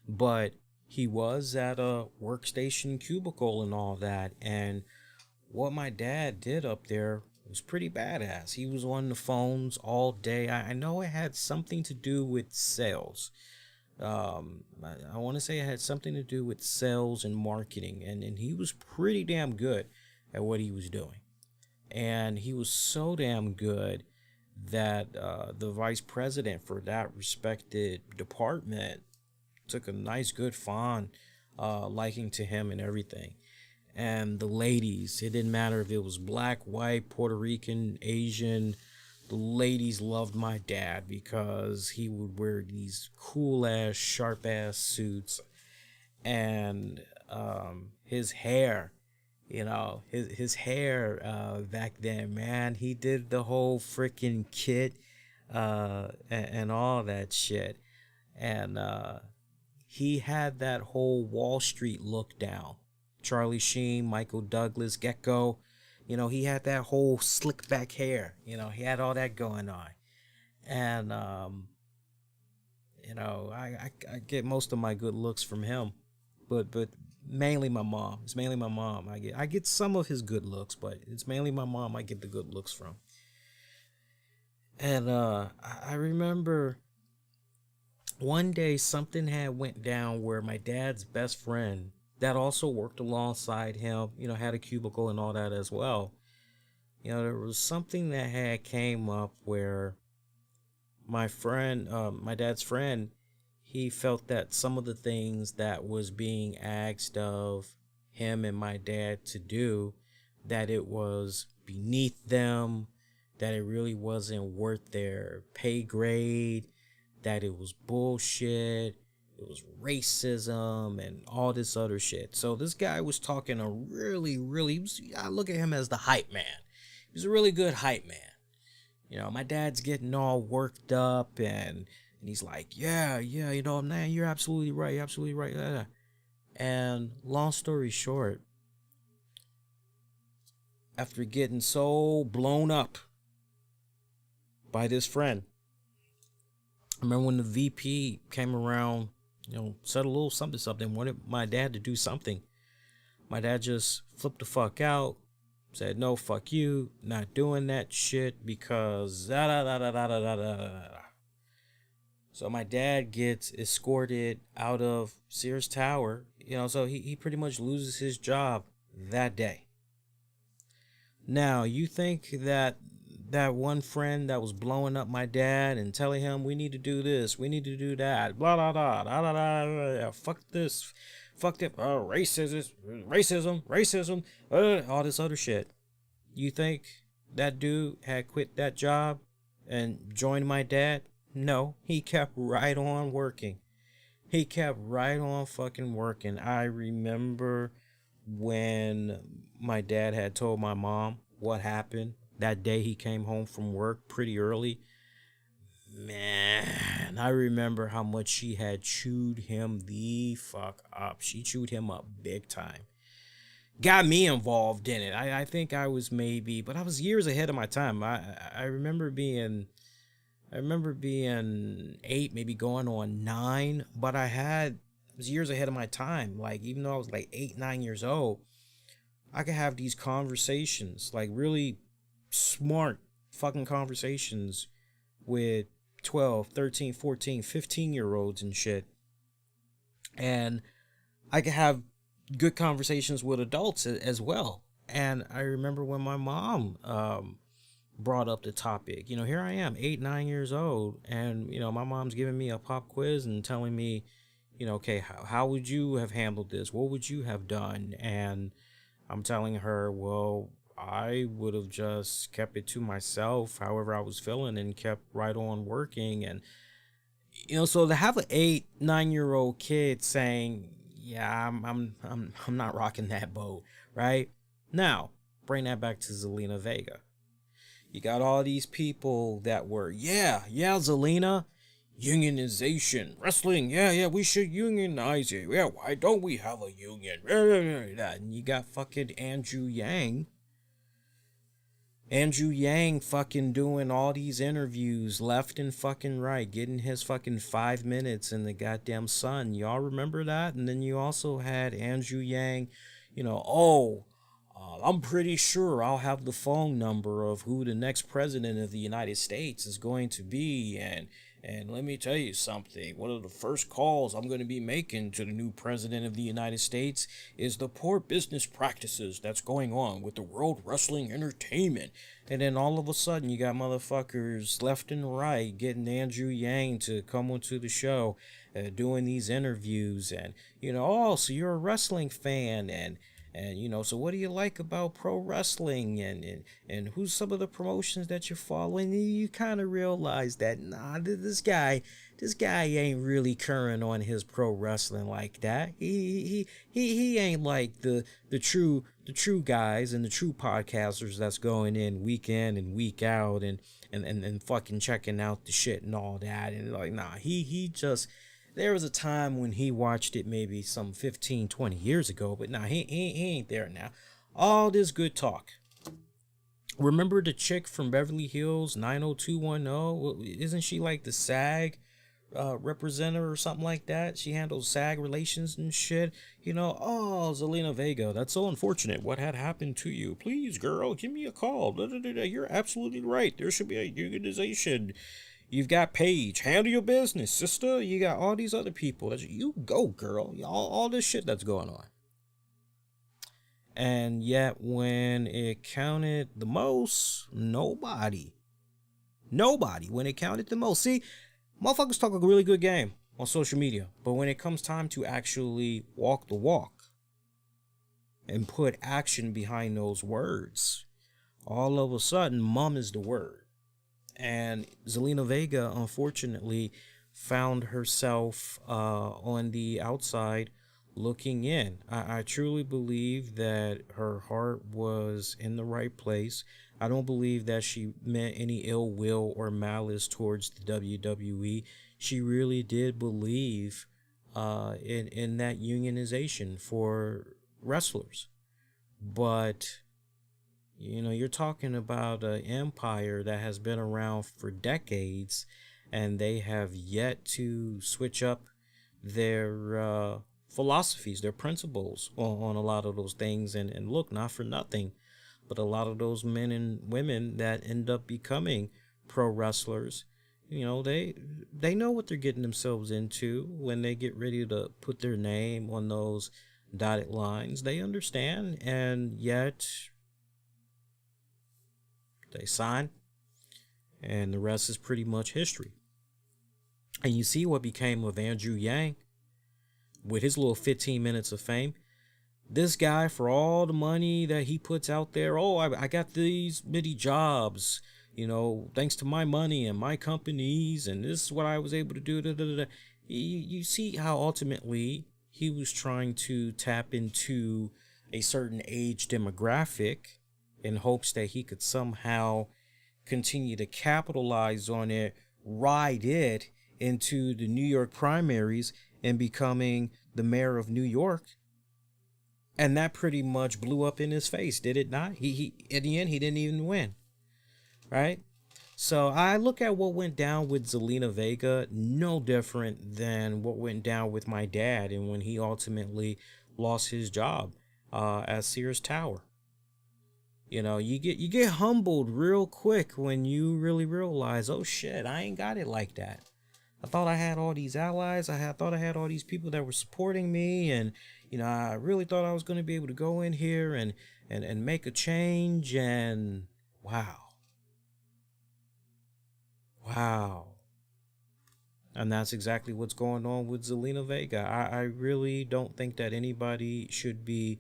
but he was at a workstation cubicle and all that. And what my dad did up there was pretty badass. He was on the phones all day. I know it had something to do with sales. I want to say it had something to do with sales and marketing. And he was pretty damn good at what he was doing. And he was so damn good that the vice president for that respected department took a nice, good, fond liking to him and everything. And the ladies, it didn't matter if it was black, white, Puerto Rican, Asian, the ladies loved my dad because he would wear these cool ass, sharp ass suits, and his hair. His hair back then, man, he did the whole freaking kit and all that shit. And he had that whole Wall Street look down. Charlie Sheen, Michael Douglas, Gecko, he had that whole slick back hair. He had all that going on. And, I get most of my good looks from him. But mainly my mom. It's mainly my mom. I get some of his good looks, but it's mainly my mom I get the good looks from. And I remember one day something had went down where my dad's best friend that also worked alongside him, had a cubicle and all that as well. There was something that had came up where my friend, my dad's friend, he felt that some of the things that was being asked of him and my dad to do, that it was beneath them, that it really wasn't worth their pay grade, that it was bullshit, it was racism and all this other shit. So this guy was talking a I look at him as the hype man. He's a really good hype man. You know, my dad's getting all worked up and he's like, yeah, you know, man, you're absolutely right. You're absolutely right. And long story short, after getting so blown up by this friend, I remember when the VP came around, you know, said a little something, wanted my dad to do something. My dad just flipped the fuck out, said, no, fuck you, not doing that shit because da da da da da da da da. So my dad gets escorted out of Sears Tower, you know, so he pretty much loses his job that day. Now, you think that one friend that was blowing up my dad and telling him we need to do this, we need to do that, blah blah blah, blah blah blah, fuck this, fuck that, racism, all this other shit. You think that dude had quit that job and joined my dad? No, he kept right on working. He kept right on fucking working. I remember when my dad had told my mom what happened that day he came home from work pretty early. Man, I remember how much she had chewed him the fuck up. She chewed him up big time. Got me involved in it. I think I was but I was years ahead of my time. I remember being 8, maybe going on 9, but I was years ahead of my time. Like, even though I was like 8, 9 years old, I could have these conversations, like really smart fucking conversations with 12, 13, 14, 15-year-olds and shit. And I could have good conversations with adults as well. And I remember when my mom brought up the topic, you know, here I am, 8, 9 years old, and, you know, my mom's giving me a pop quiz and telling me, you know, okay, how would you have handled this? What would you have done? And I'm telling her, well, I would have just kept it to myself, however I was feeling, and kept right on working. And, you know, so to have an 8, 9-year-old kid saying, yeah, I'm not rocking that boat, right? Now, bring that back to Zelina Vega. You got all these people that were, yeah, Zelina, unionization, wrestling, yeah, we should unionize it. Yeah, why don't we have a union? And you got fucking Andrew Yang fucking doing all these interviews left and fucking right, getting his fucking 5 minutes in the goddamn Sun. Y'all remember that? And then you also had Andrew Yang, you know, I'm pretty sure I'll have the phone number of who the next president of the United States is going to be. And let me tell you something. One of the first calls I'm going to be making to the new president of the United States is the poor business practices that's going on with the World Wrestling Entertainment. And then all of a sudden, you got motherfuckers left and right getting Andrew Yang to come onto the show, doing these interviews. And, you know, oh, so you're a wrestling fan, and you know, so what do you like about pro wrestling, and who's some of the promotions that you're following? And you kind of realize that, nah, this guy ain't really current on his pro wrestling like that. He ain't like the true guys and the true podcasters that's going in and week out and fucking checking out the shit and all that. And like, nah, he just, there was a time when he watched it maybe some 15, 20 years ago, but nah, he ain't there now. All this good talk. Remember the chick from Beverly Hills 90210? Isn't she like the SAG representative or something like that? She handles SAG relations and shit. You know, oh, Zelina Vega, that's so unfortunate. What had happened to you? Please, girl, give me a call. You're absolutely right. There should be a unionization. You've got Paige. Handle your business, sister. You got all these other people. You go, girl. All this shit that's going on. And yet, when it counted the most, nobody. When it counted the most. See, motherfuckers talk a really good game on social media. But when it comes time to actually walk the walk and put action behind those words, all of a sudden, mom is the word. And Zelina Vega, unfortunately, found herself on the outside looking in. I truly believe that her heart was in the right place. I don't believe that she meant any ill will or malice towards the WWE. She really did believe in that unionization for wrestlers. But you're talking about an empire that has been around for decades, and they have yet to switch up their philosophies, their principles on a lot of those things. And look, not for nothing, but a lot of those men and women that end up becoming pro wrestlers, they know what they're getting themselves into when they get ready to put their name on those dotted lines. They understand, and yet they sign, and the rest is pretty much history. And you see what became of Andrew Yang with his little 15 minutes of fame. This guy, for all the money that he puts out there, I got these many jobs, thanks to my money and my companies, and this is what I was able to do. Da, da, da, da. You see how ultimately he was trying to tap into a certain age demographic in hopes that he could somehow continue to capitalize on it, ride it into the New York primaries and becoming the mayor of New York. And that pretty much blew up in his face, did it not? He in the end, he didn't even win, right? So I look at what went down with Zelina Vega, no different than what went down with my dad and when he ultimately lost his job at Sears Tower. You get humbled real quick when you really realize, oh shit, I ain't got it like that. I thought I had all these allies. I thought I had all these people that were supporting me, and I really thought I was going to be able to go in here and make a change. And wow, and that's exactly what's going on with Zelina Vega. I really don't think that anybody should be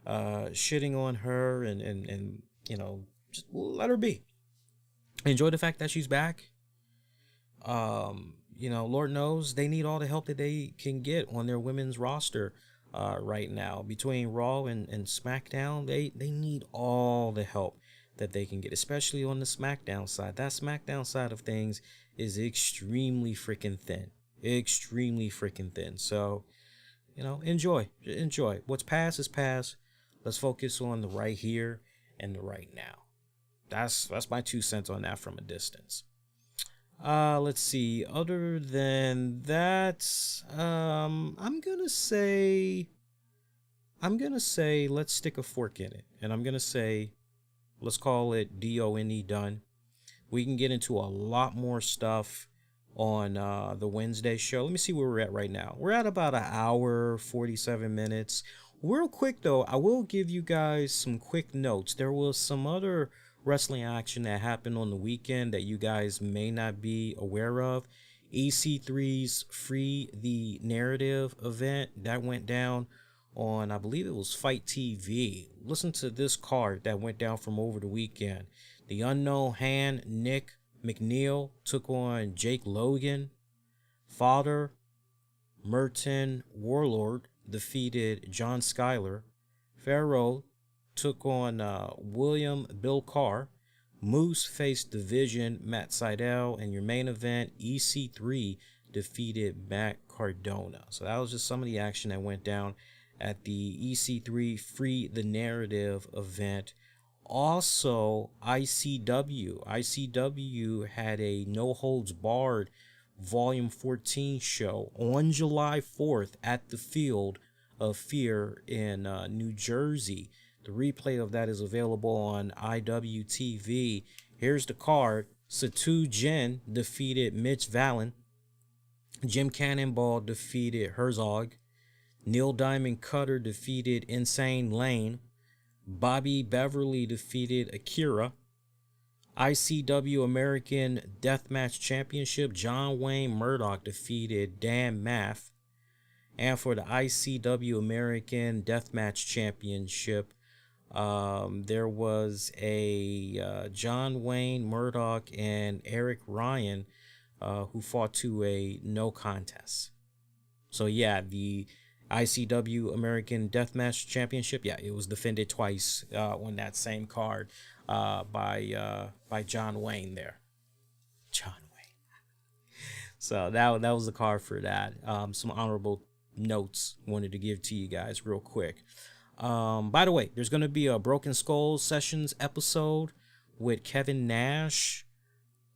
shitting on her and just let her be. Enjoy the fact that she's back. Lord knows they need all the help that they can get on their women's roster right now. Between Raw and SmackDown, they need all the help that they can get, especially on the SmackDown side. That SmackDown side of things is extremely freaking thin. So, enjoy. What's past is past. Let's focus on the right here and the right now. That's my 2 cents on that from a distance. Let's see. Other than that, I'm gonna say let's stick a fork in it, and I'm gonna say let's call it DONE, done. We can get into a lot more stuff on the Wednesday show. Let me see where we're at right now. We're at about an hour 47 minutes. Real quick though, I will give you guys some quick notes. There was some other wrestling action that happened on the weekend that you guys may not be aware of. EC3's Free the Narrative event that went down on, I believe it was Fight TV. Listen to this card that went down from over the weekend. The Unknown Hand, Nick McNeil, took on Jake Logan. Father Merton Warlord defeated John Schuyler. Pharaoh took on William Bill Carr. Moose faced Division Matt Sydal, and your main event EC3 defeated Matt Cardona. So that was just some of the action that went down at the EC3 Free the Narrative event. Also, ICW had a No Holds Barred Volume 14 show on July 4th at the Field of Fear in New Jersey. The replay of that is available on IWTV. Here's the card. Satu Jin defeated Mitch Vallon. Jim Cannonball defeated Herzog. Neil Diamond Cutter defeated Insane Lane. Bobby Beverly defeated Akira. ICW American Deathmatch Championship, John Wayne Murdoch defeated Dan Maff. And for the ICW American Deathmatch Championship, There was a John Wayne Murdoch and Eric Ryan who fought to a no contest. So yeah, the ICW American Deathmatch Championship, yeah, it was defended twice on that same card by John Wayne there. John Wayne. So that was the card for that. Some honorable notes wanted to give to you guys real quick. By the way, there's going to be a Broken Skulls Sessions episode with Kevin Nash.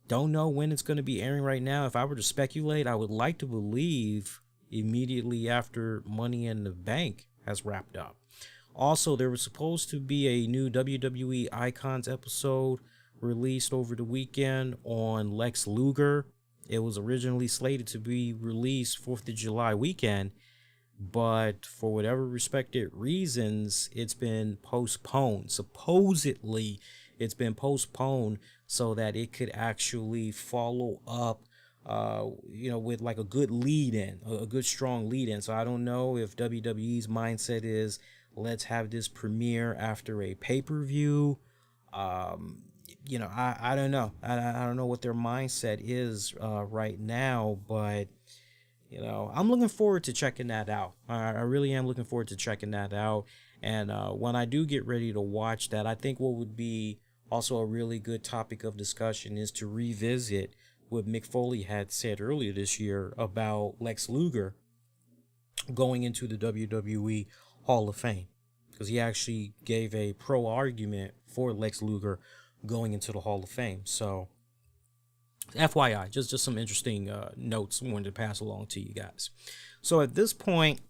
Don't know when it's going to be airing right now. If I were to speculate, I would like to believe immediately after Money in the Bank has wrapped up. Also, there was supposed to be a new WWE Icons episode released over the weekend on Lex Luger. It was originally slated to be released 4th of July weekend, but for whatever respected reasons, it's been postponed. Supposedly, it's been postponed so that it could actually follow up with like a good lead in, a good strong lead in. So I don't know if WWE's mindset is let's have this premiere after a pay-per-view. I don't know. I don't know what their mindset is right now, but I'm looking forward to checking that out. I really am looking forward to checking that out. And when I do get ready to watch that, I think what would be also a really good topic of discussion is to revisit what Mick Foley had said earlier this year about Lex Luger going into the WWE Hall of Fame, because he actually gave a pro argument for Lex Luger going into the Hall of Fame. So FYI, just some interesting notes I wanted to pass along to you guys. So at this point,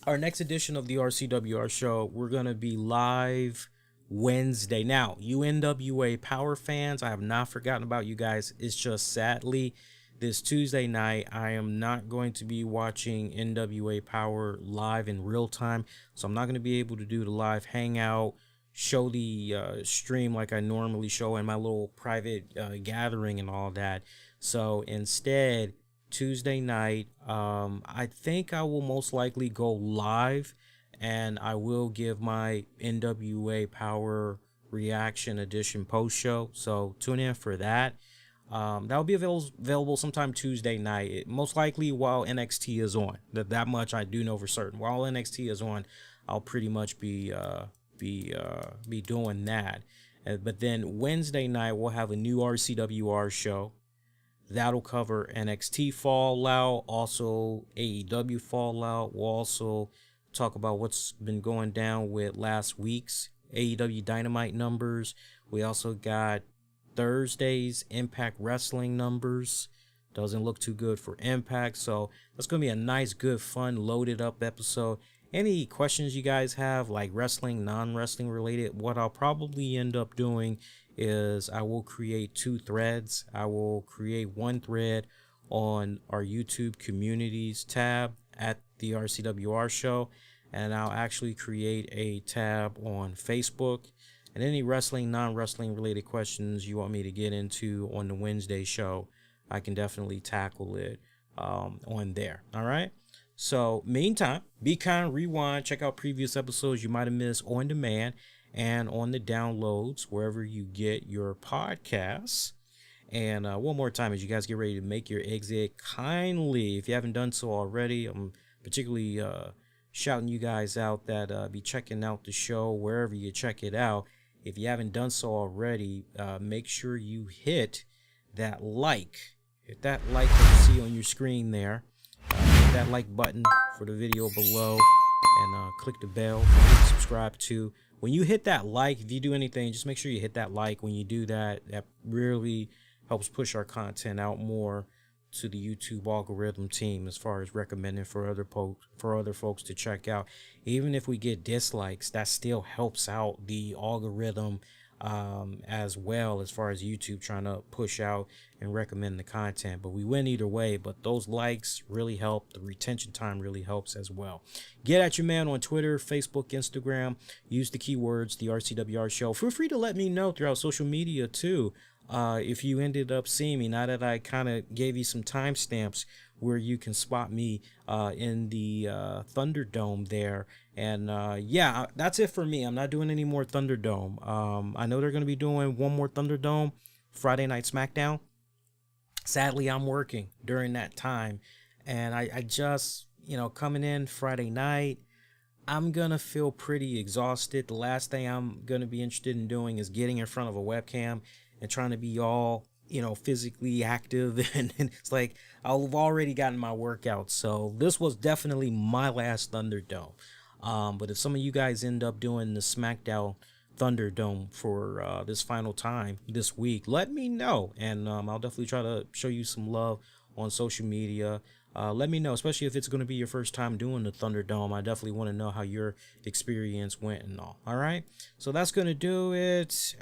our next edition of the RCWR show, we're going to be live Wednesday. Now, you NWA Power fans, I have not forgotten about you guys. It's just sadly, this Tuesday night, I am not going to be watching NWA Power live in real time. So I'm not going to be able to do the live hangout, show the stream like I normally show in my little private gathering and all that. So instead, Tuesday night, I think I will most likely go live, and I will give my NWA Power Reaction Edition post show. So tune in for that. That will be available sometime Tuesday night, most likely while NXT is on. That much I do know for certain. While NXT is on, I'll pretty much be doing that. But then Wednesday night we'll have a new RCWR show. That'll cover NXT Fallout, also AEW Fallout. We'll also talk about what's been going down with last week's AEW Dynamite numbers. We also got Thursday's Impact Wrestling numbers. Doesn't look too good for Impact, so that's going to be a nice, good, fun, loaded up episode. Any questions you guys have, like wrestling, non-wrestling related, what I'll probably end up doing is I will create 2 threads. I will create one thread on our YouTube communities tab at the RCWR show, and I'll actually create a tab on Facebook. And any wrestling, non-wrestling related questions you want me to get into on the Wednesday show, I can definitely tackle it on there. All right. So meantime, be kind, rewind, check out previous episodes you might have missed on demand and on the downloads wherever you get your podcasts. And one more time, as you guys get ready to make your exit, kindly, if you haven't done so already, I'm particularly shouting you guys out that be checking out the show wherever you check it out. If you haven't done so already, make sure you hit that like. Hit that like that you see on your screen there. Hit that like button for the video below, and click the bell to subscribe to. When you hit that like, if you do anything, just make sure you hit that like. When you do that, that really helps push our content out more to the YouTube algorithm team as far as recommending for other folks to check out. Even if we get dislikes, that still helps out the algorithm as well, as far as YouTube trying to push out and recommend the content. But we win either way, but those likes really help. The retention time really helps as well. Get at your man on Twitter, Facebook, Instagram. Use the keywords the RCWR show. Feel free to let me know throughout social media too, if you ended up seeing me, now that I kind of gave you some timestamps where you can spot me in the Thunderdome there. And yeah, that's it for me. I'm not doing any more Thunderdome. I know they're going to be doing one more Thunderdome, Friday Night SmackDown. Sadly, I'm working during that time, and I just, coming in Friday night, I'm going to feel pretty exhausted. The last thing I'm going to be interested in doing is getting in front of a webcam and trying to be all, physically active. And it's like, I've already gotten my workout. So this was definitely my last Thunderdome. But if some of you guys end up doing the SmackDown Thunderdome for this final time this week, let me know. And I'll definitely try to show you some love on social media. Let me know, especially if it's going to be your first time doing the Thunderdome. I definitely want to know how your experience went and all. All right. So that's going to do it.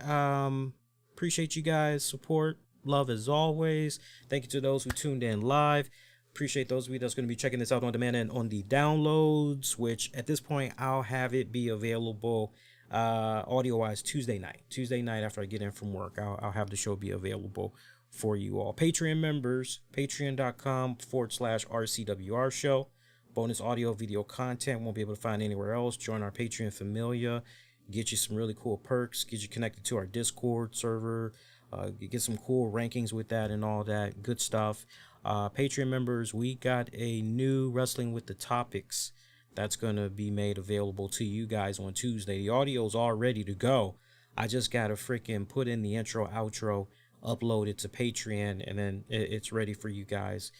Appreciate you guys' support. Love as always. Thank you to those who tuned in live. Appreciate those of you that's going to be checking this out on demand and on the downloads, which at this point I'll have it be available audio wise Tuesday night after I get in from work. I'll have the show be available for you all. Patreon members, patreon.com/RCWR show. Bonus audio video content won't be able to find anywhere else. Join our Patreon familia. Get you some really cool perks. Get you connected to our Discord server. Get some cool rankings with that and all that good stuff. Patreon members, we got a new Wrestling with the Topics that's going to be made available to you guys on Tuesday. The audio's all ready to go. I just got to freaking put in the intro, outro, upload it to Patreon, and then it's ready for you guys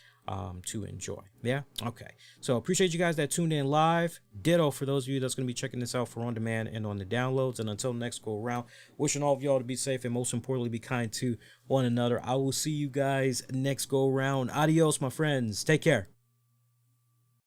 to enjoy. Yeah? Okay. So appreciate you guys that tuned in live. Ditto for those of you that's going to be checking this out for on demand and on the downloads. And until next go around, wishing all of y'all to be safe and most importantly, be kind to one another. I will see you guys next go around. Adios, my friends. Take care.